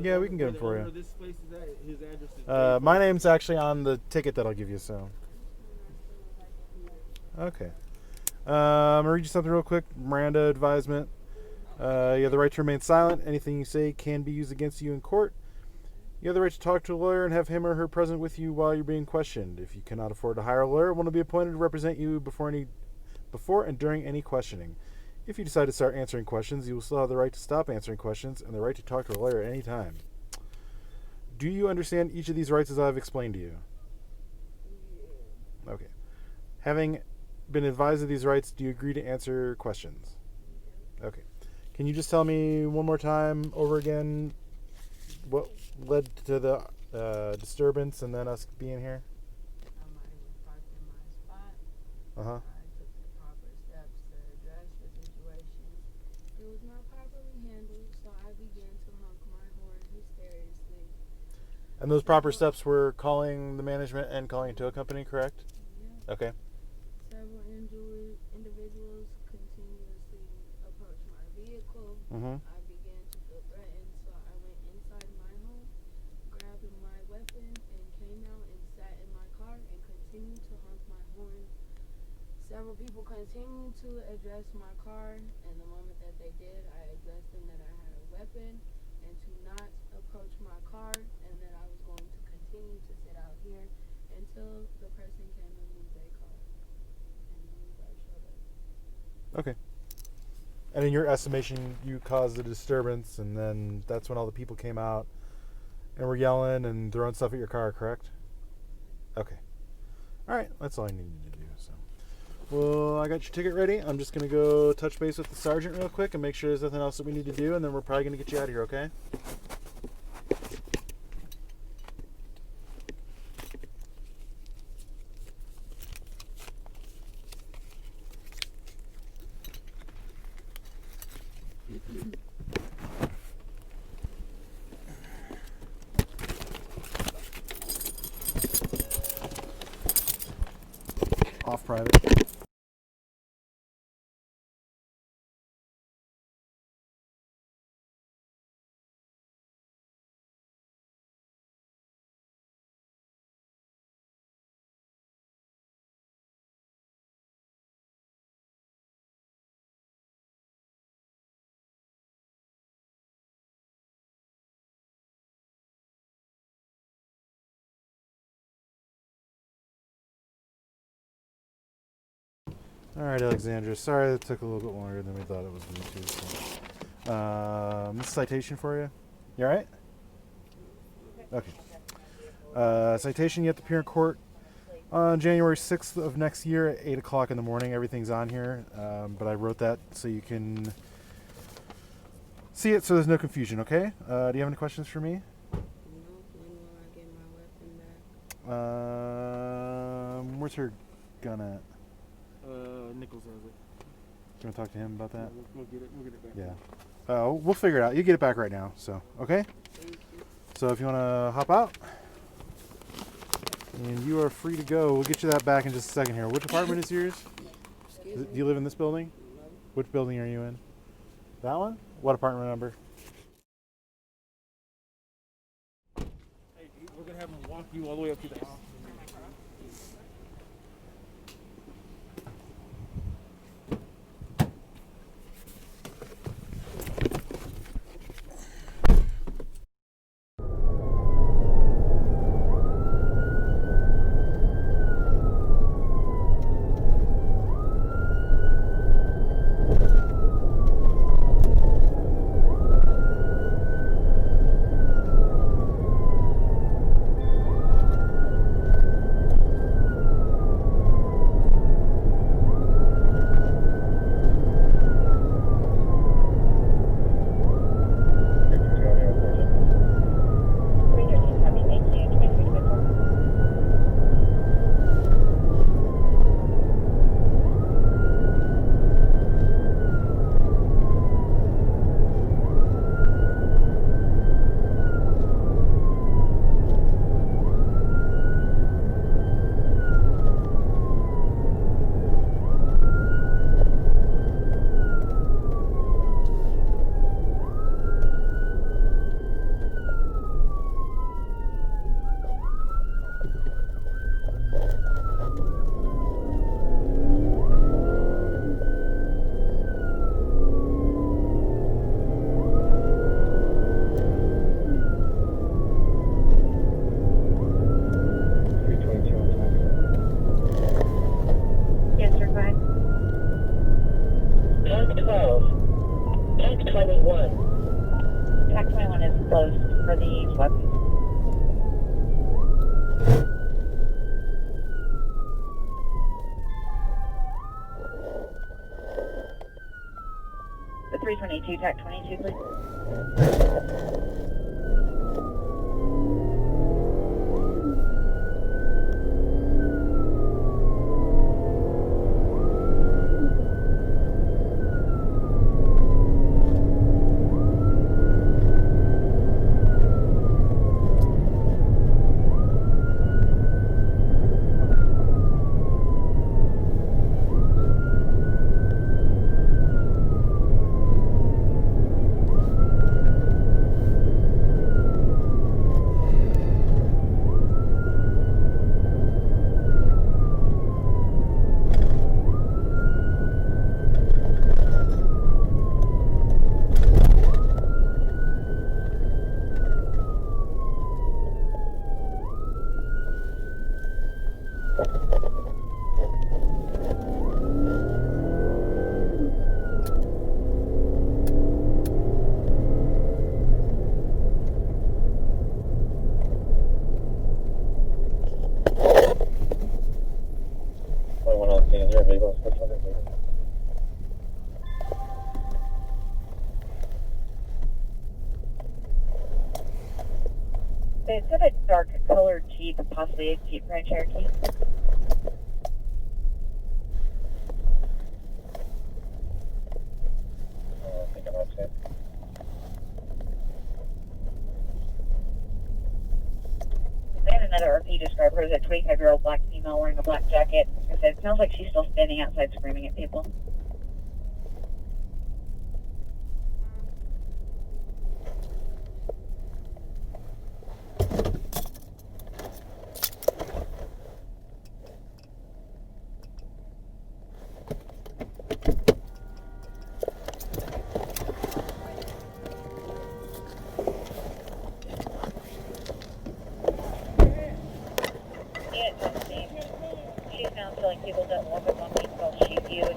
Yeah, we can get him for you. This place is at, his address is my name's actually on the ticket that I'll give you, so. Okay. I'm going to read you something real quick. Miranda advisement. You have the right to remain silent. Anything you say can be used against you in court. You have the right to talk to a lawyer and have him or her present with you while you're being questioned. If you cannot afford to hire a lawyer, one will be appointed to represent you before and during any questioning. If you decide to start answering questions, you will still have the right to stop answering questions and the right to talk to a lawyer at any time. Do you understand each of these rights as I've explained to you? Okay. Having been advised of these rights, do you agree to answer questions? Okay. Can you just tell me one more time over again what led to the disturbance and then us being here? Uh-huh. And those proper steps were calling the management and calling a tow company, correct? Yeah. Okay. Several individuals continuously approached my vehicle. Mm-hmm. I began to feel threatened, so I went inside my home, grabbed my weapon, and came out and sat in my car and continued to honk my horn. Several people continued to address my car, and the moment that they did, I addressed them that I had a weapon and to not approach my car, and that I was going to continue to sit out here until the person came and moved their car. And then you guys showed up. Okay. And in your estimation, you caused a disturbance, and then that's when all the people came out and were yelling and throwing stuff at your car, correct? Okay. All right, that's all I needed to do. So, well, I got your ticket ready. I'm just going to go touch base with the sergeant real quick and make sure there's nothing else that we need to do, and then we're probably going to get you out of here, okay? Off private. All right, Alexandra. Sorry that took a little bit longer than we thought it was going to. So. This citation for you. You all right? Okay. Citation, you have to appear in court on January 6th of next year at 8 o'clock in the morning. Everything's on here, but I wrote that so you can see it so there's no confusion, okay? Do you have any questions for me? Where's her gun at? Nichols has it. You want to talk to him about that? We'll get it back. Yeah. We'll figure it out. You get it back right now, so, okay? So if you want to hop out, and you are free to go. We'll get you that back in just a second here. Which apartment is yours? Do you live in this building? Which building are you in? That one? What apartment number? Hey, we're going to have them walk you all the way up to the house. The 322, TAC 22, please. They said a dark colored Jeep, possibly a Jeep Grand Cherokee. I think I'm upset. They had another RP describe her as a 25-year-old black female wearing a black jacket. I said, it sounds like she's still standing outside screaming at people. She's now telling people that walk up on me, they'll shoot you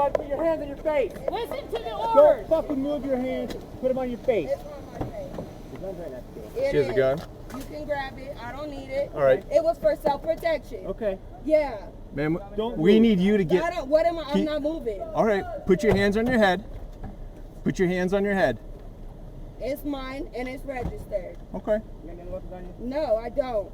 gun, put your hands on your face. Listen to the Don't orders. fucking move your hands. Put them on your face. It's on my face. The gun's right next to you. It She has a is. gun? You can grab it. I don't need it. All right. It was for self-protection. Okay. Yeah. Ma'am, Don't we move. need you to I get... don't, what am I? I'm Keep- not moving. All right, put your hands on your head. Put your hands on your head. It's mine and it's registered. Okay. You got any weapons on you? No, I don't. All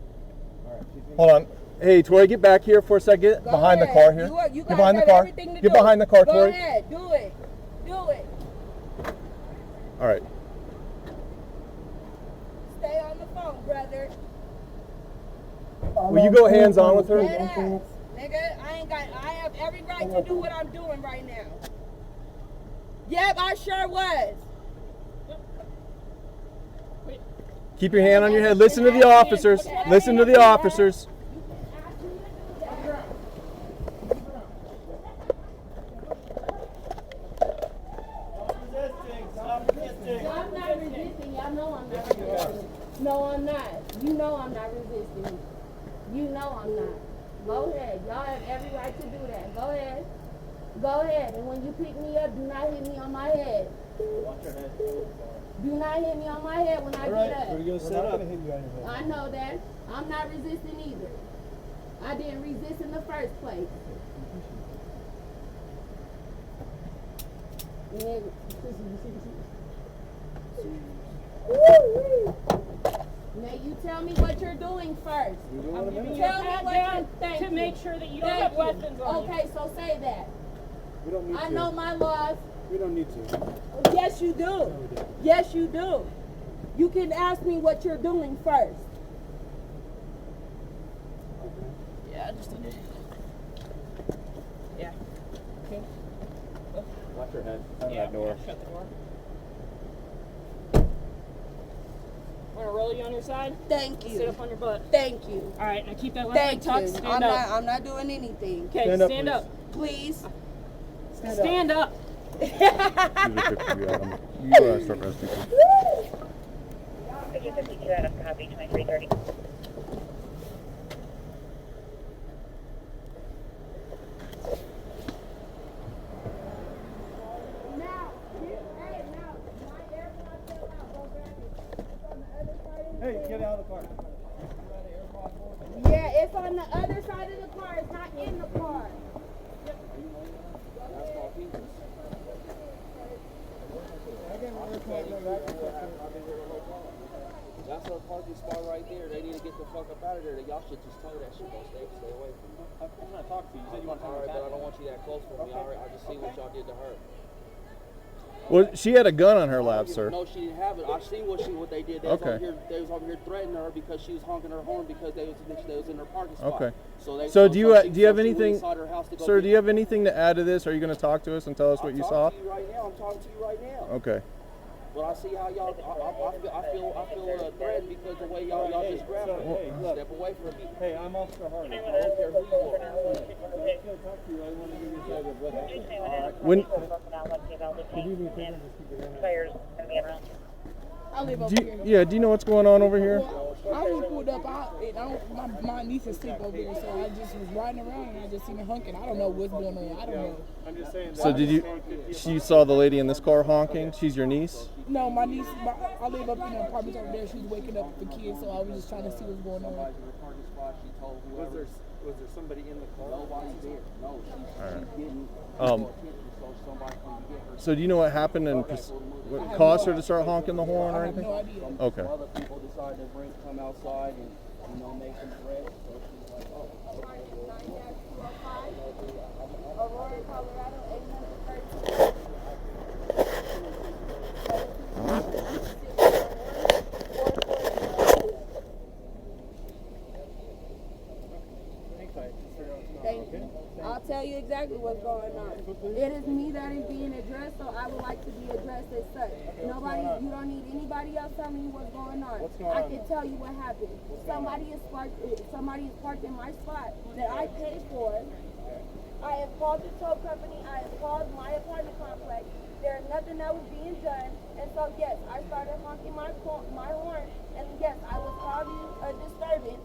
right. Hold on. Hey, Tori, get back here for a second. Get Go behind ahead. the car here. You Get guys behind the have car. everything to Get do. behind the car, Go Tori. ahead. Do it. Do it. All right. Stay on the phone, brother. Will you go hands on with her? Dead ass. Nigga, I have every right to do what I'm doing right now. Yep, I sure was. Keep your hand on your head. Listen to the officers. Listen to the officers. I'm not resisting. Y'all know I'm not resisting. No, I'm not. You know I'm not resisting. You know I'm not. Go ahead. Y'all have every right to do that. Go ahead. Go ahead. And when you pick me up, do not hit me on my head. Watch your head. Do not hit me on my head when I get up. We're going to set up. Hit you on your head. I know that. I'm not resisting either. I didn't resist in the first place. Nigga. Now you tell me what you're doing first. I'm giving you Tell a me pat what down thank to you. make sure that you don't Thank have you. weapons on you. Okay, so say that. We don't need I to. know my laws. We don't need to. Yes, you do. Yes, you do. You can ask me what you're doing first. Yeah, I just did it. Yeah. Okay. Watch your head. Yeah, That door. shut the door. Want to roll you on your side? Thank you. Sit up on your butt. Thank you. All right, now keep that left leg Thank tucked. you. Stand up. I'm not doing anything. Okay, stand up. Please. Stand up. You start resting. 52 out of copy, 2330. Hey, get out of the car. Yeah, it's on the other side of the car. It's not in the car. That's our parking spot right there. They need to get the fuck up out of there. Y'all should just tow that shit. Don't stay away from me. I'm going to talk to you. You said you want to talk Alright, but I don't want you that close for me. Alright, I just see what y'all did to her. Well, she had a gun on her lap, sir. No, she didn't have it. I see what they did. They was over here threatening her because she was honking her horn because they was in her parking spot. Okay. So do you have anything, sir? Do you have anything to add to this? Are you going to talk to us and tell us what you saw? I'm talking to you right now. I'm talking to you right now. Okay. But I see how y'all. I feel threatened because the way y'all just grabbed her. Hey, look. Step away from me. Hey, I'm Officer Hardy. I don't care who you are. I'm going to talk to you. I want to give you a side of what happened. When I live over here. yeah, do you know what's going on over here? I was pulled up. My niece is sick over here, so I just was riding around and I just seen her honking. I don't know what's going on. I don't know. I'm just saying. So you saw the lady in this car honking? She's your niece? No, my niece, I live up in the apartments over there. She's waking up the kids, so I was just trying to see what's going on. Was there somebody in the car? Nobody's there. No, So do you know what happened and what caused her to start honking the horn or anything? No idea. Okay. Other people decided to come outside and make some threats. So she's like, oh. Aurora, Colorado, 813. Thank you. I'll tell you exactly what's going on. It is me that is being addressed, so I would like to be addressed as such. You don't need anybody else telling you what's going on. I can tell you what happened. Somebody is parked in my spot that I paid for. I have called the tow company. I have called my apartment complex. There is nothing that was being done, and so yes, I started honking my horn, and yes, I was causing a disturbance.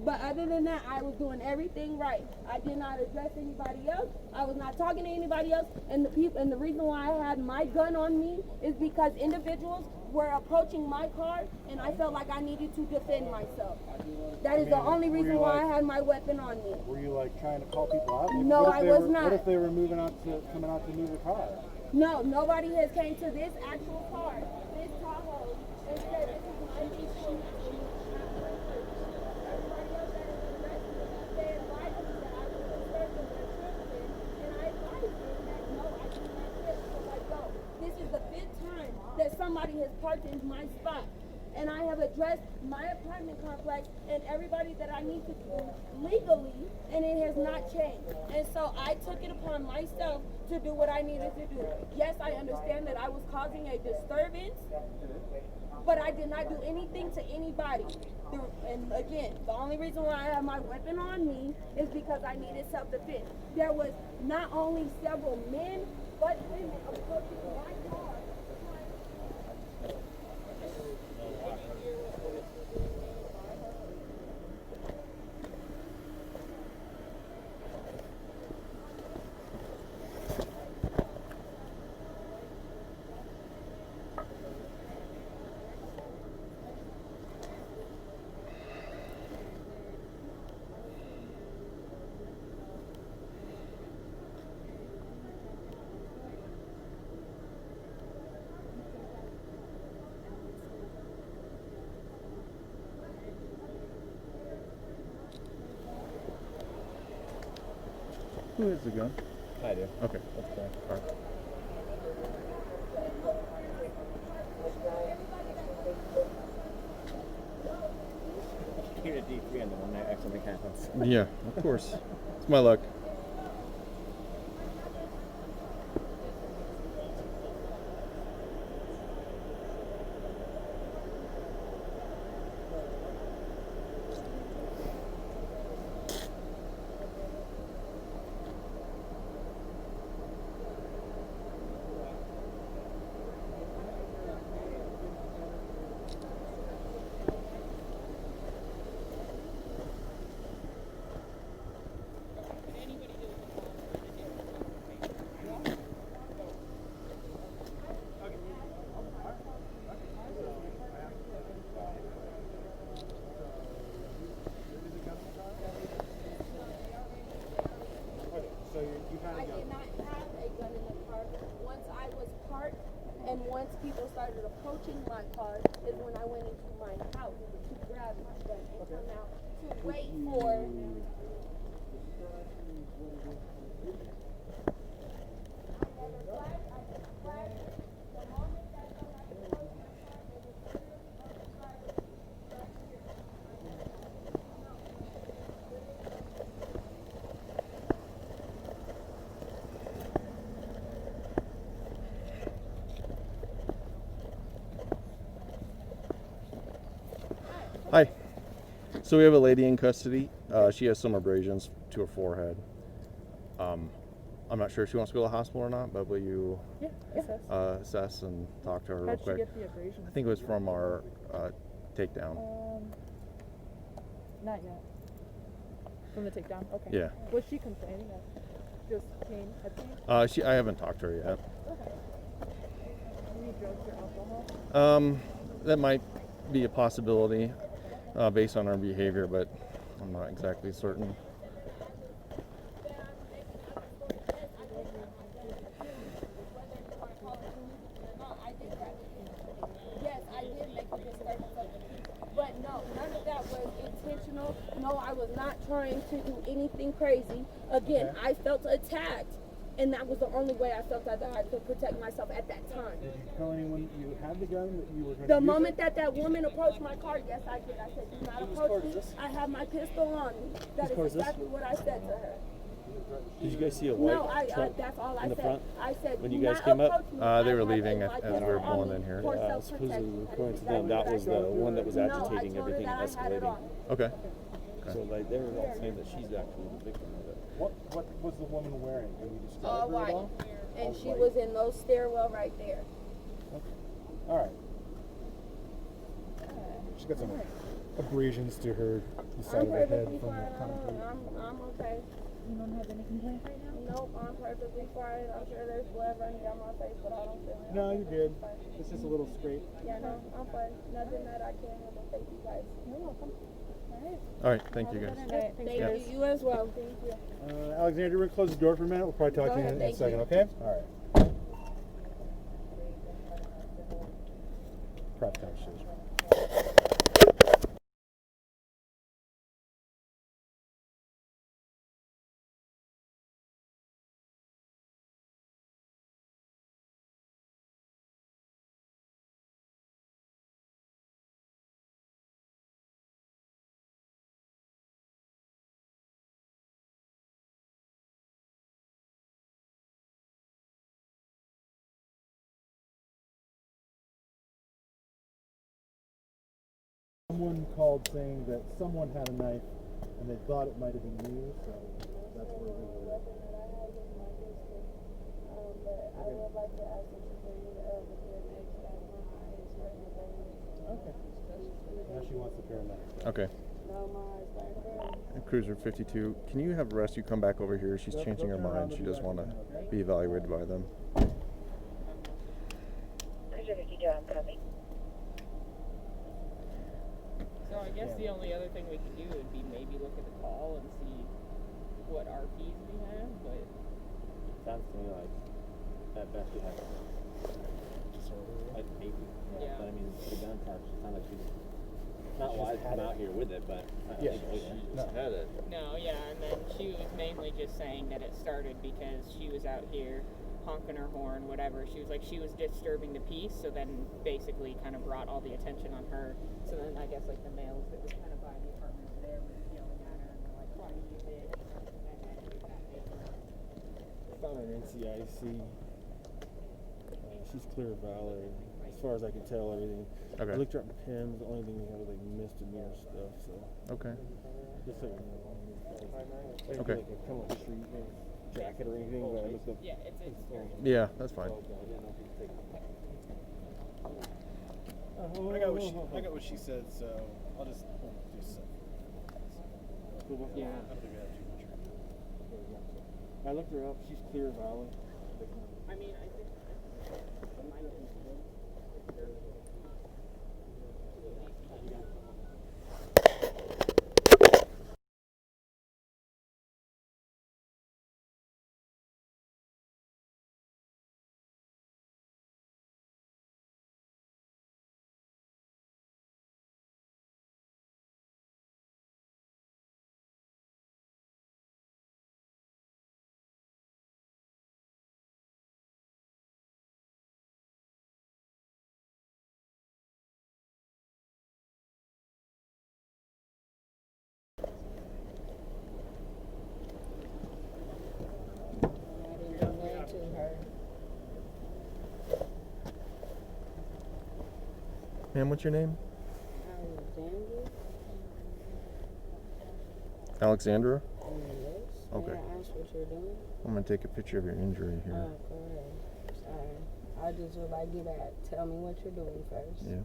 But other than that, I was doing everything right. I did not address anybody else. I was not talking to anybody else. And the reason why I had my gun on me is because individuals were approaching my car, and I felt like I needed to defend myself. That is the only reason why I had my weapon on me. Were you like trying to call people out? Like, No, I was not. What if they were coming out to move the car? No, nobody has came to this actual car, this Tahoe, and said this is my vehicle. Everybody else that is arrested, they advised me that I was disturbing their children, and I advised them that no, I do not trip. So like, yo, this is the 5th time that somebody has parked in my spot. And I have addressed my apartment complex and everybody that I need to do legally, and it has not changed. And so I took it upon myself to do what I needed to do. Yes, I understand that I was causing a disturbance, but I did not do anything to anybody. And again, the only reason why I have my weapon on me is because I needed self-defense. There was not only several men, but women approaching my car. Who has the gun? I do. Okay, that's fine. All right. You're a D3 on the one that actually happens. Yeah, of course. It's my luck. I did not have a gun in the car. Once I was parked and once people started approaching my car is when I went into my house to grab my gun and come out to wait for... Hi. So we have a lady in custody. She has some abrasions to her forehead. I'm not sure if she wants to go to the hospital or not, but will you assess and talk to her real quick? How'd she get the abrasions? I think it was from our takedown. Not yet. From the takedown? Okay. Yeah. Was she complaining of just pain, head pain? I haven't talked to her yet. Okay. Any drugs or alcohol? That might be a possibility based on her behavior, but I'm not exactly certain. Yes, I did make a disturbance of the peace, but no, none of that was intentional. No, I was not trying to do anything crazy. Again, I felt attacked, and that was the only way I felt that I had to protect myself at that time. Did you tell anyone you had the gun, that you were going to The use moment it? that woman approached my car, yes, I did. I said, do not approach me. I have my pistol on me. That is exactly what I said to her. Did you guys see a white truck that's all I in the said. front I said, when do you guys not came up? approach me. They were I have leaving my as we pistol were on pulling me in here. for Supposedly, self-protection. according to them, that was the one that was agitating No, I told her everything that and I had it escalating. on. Okay. So like they were all saying that she's actually the victim of it. What was the woman wearing? Can you describe All her at white. all? And All she white. was in those stairwell right there. Okay. All right. Just got some. abrasions to her the side of her head from that concrete. I'm okay. You don't have any complaints right now? Nope, I'm perfectly fine. I'm sure there's blood running down my face, but I don't feel it. No, you're good. It's just a little scrape. Yeah, no, I'm fine. Nothing that I can't handle. Thank you guys. You're welcome. All right. All right, thank you guys. Thank you. You as well. Thank you. Alexandra, we're going to close the door for a minute. We'll probably talk to you in a second, okay? All right. Private conversation. Someone called saying that someone had a knife and they thought it might have been you, so that's where we were. I would like to ask that you bring the paramedics back. My eye is hurting very much. Okay. Now she wants the paramedics. Okay. No, my eye's starting to hurt. Cruiser 52, can you have rescue come back over here? She's changing her mind. She does want to be evaluated by them. Cruiser 52, I'm coming. So I guess the only other thing we could do would be maybe look at the call and see what RPs we have, but... Sounds to me like, at best you have like maybe. Yeah. But I mean, the gun charge, it sounds like she's not wise to come out here with it, but... Yeah, had it. No, yeah, and then she was mainly just saying that it started because she was out here honking her horn, whatever. She was like, she was disturbing the peace, so then basically kind of brought all the attention on her. So then I guess like the males that were kind of by the apartment over there were yelling at her and they're like, why do you do this? I found her NCIC. She's clear of valor, as far as I can tell, everything. Okay. I looked her up in PIMS. The only thing we have is like misdemeanor stuff, so. Okay. Just so you know. Okay. Like a come up the street jacket or anything, but I looked up. Yeah, it's Yeah, that's fine. I got what she said, so I'll just do something. Yeah. I don't think we have too much right now. I looked her up. She's clear of valor. I mean, I think it might be good. Ma'am, what's your name? Alexandra? Okay. May I ask what you're doing? I'm going to take a picture of your injury here. Oh, go ahead. Sorry. I just would like you to tell me what you're doing first. Yeah.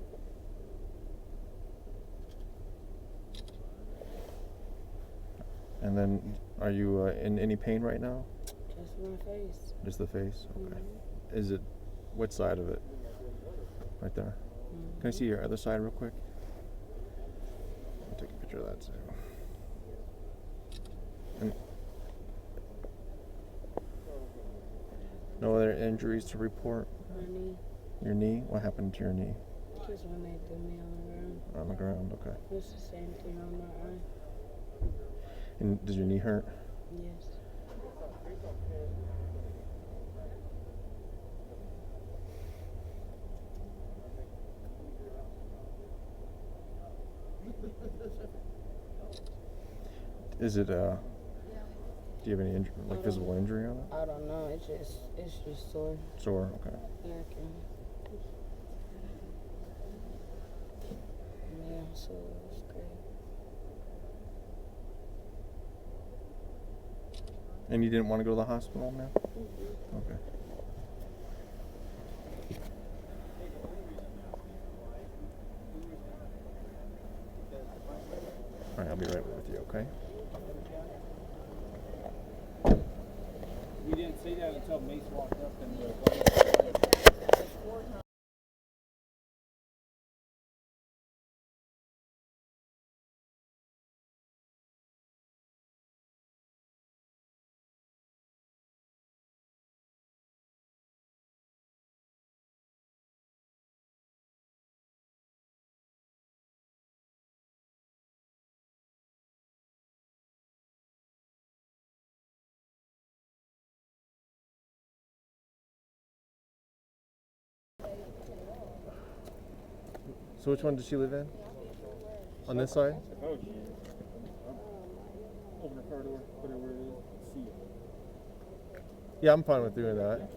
And then, are you in any pain right now? Just my face. Just the face? Okay. Is it, what side of it? Right there. Can I see your other side real quick? I'll take a picture of that too. And no other injuries to report? My knee. Your knee? What happened to your knee? Just when they threw me on the ground. On the ground, okay. It's the same thing on my eye. And does your knee hurt? Yes. Is it, do you have any visible injury on it? I don't know. It's just sore. Sore, okay. Yeah, so it's great. And you didn't want to go to the hospital, man? Okay. I'll be right with you, okay? We didn't see that until Mace walked up and So which one does she live in? On this side? Oh, shit. Open the car door, put it where it is, see it. Yeah, I'm fine with doing that.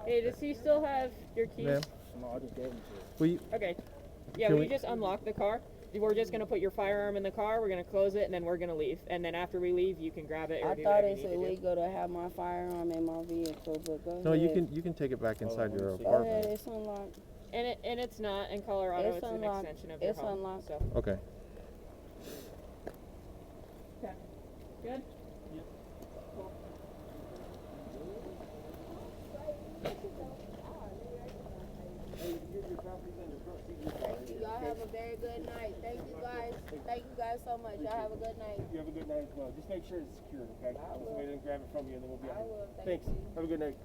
Hey, does he still have your keys? Ma'am? No, I just gave them to her. Will you, Okay. Yeah, Can we we- just unlock the car. We're just gonna put your firearm in the car. We're gonna close it, and then we're gonna leave. And then after we leave, you can grab it. Or I do thought whatever it's you need to do. illegal to have my firearm in my vehicle, but go no, ahead. you can take it back inside your Go ahead, apartment. it's unlocked. And it's not in Colorado. It's It's an unlocked. extension of your It's home. unlocked. So. Okay. Okay. Good. Thank you. Y'all have a very good night. Thank you guys. Thank you guys so much. Y'all have a good night. You have a good night as well. Just make sure it's secured, okay? I will. Somebody didn't grab it from you and then we'll be out. I will. Thanks. you. Have a good night.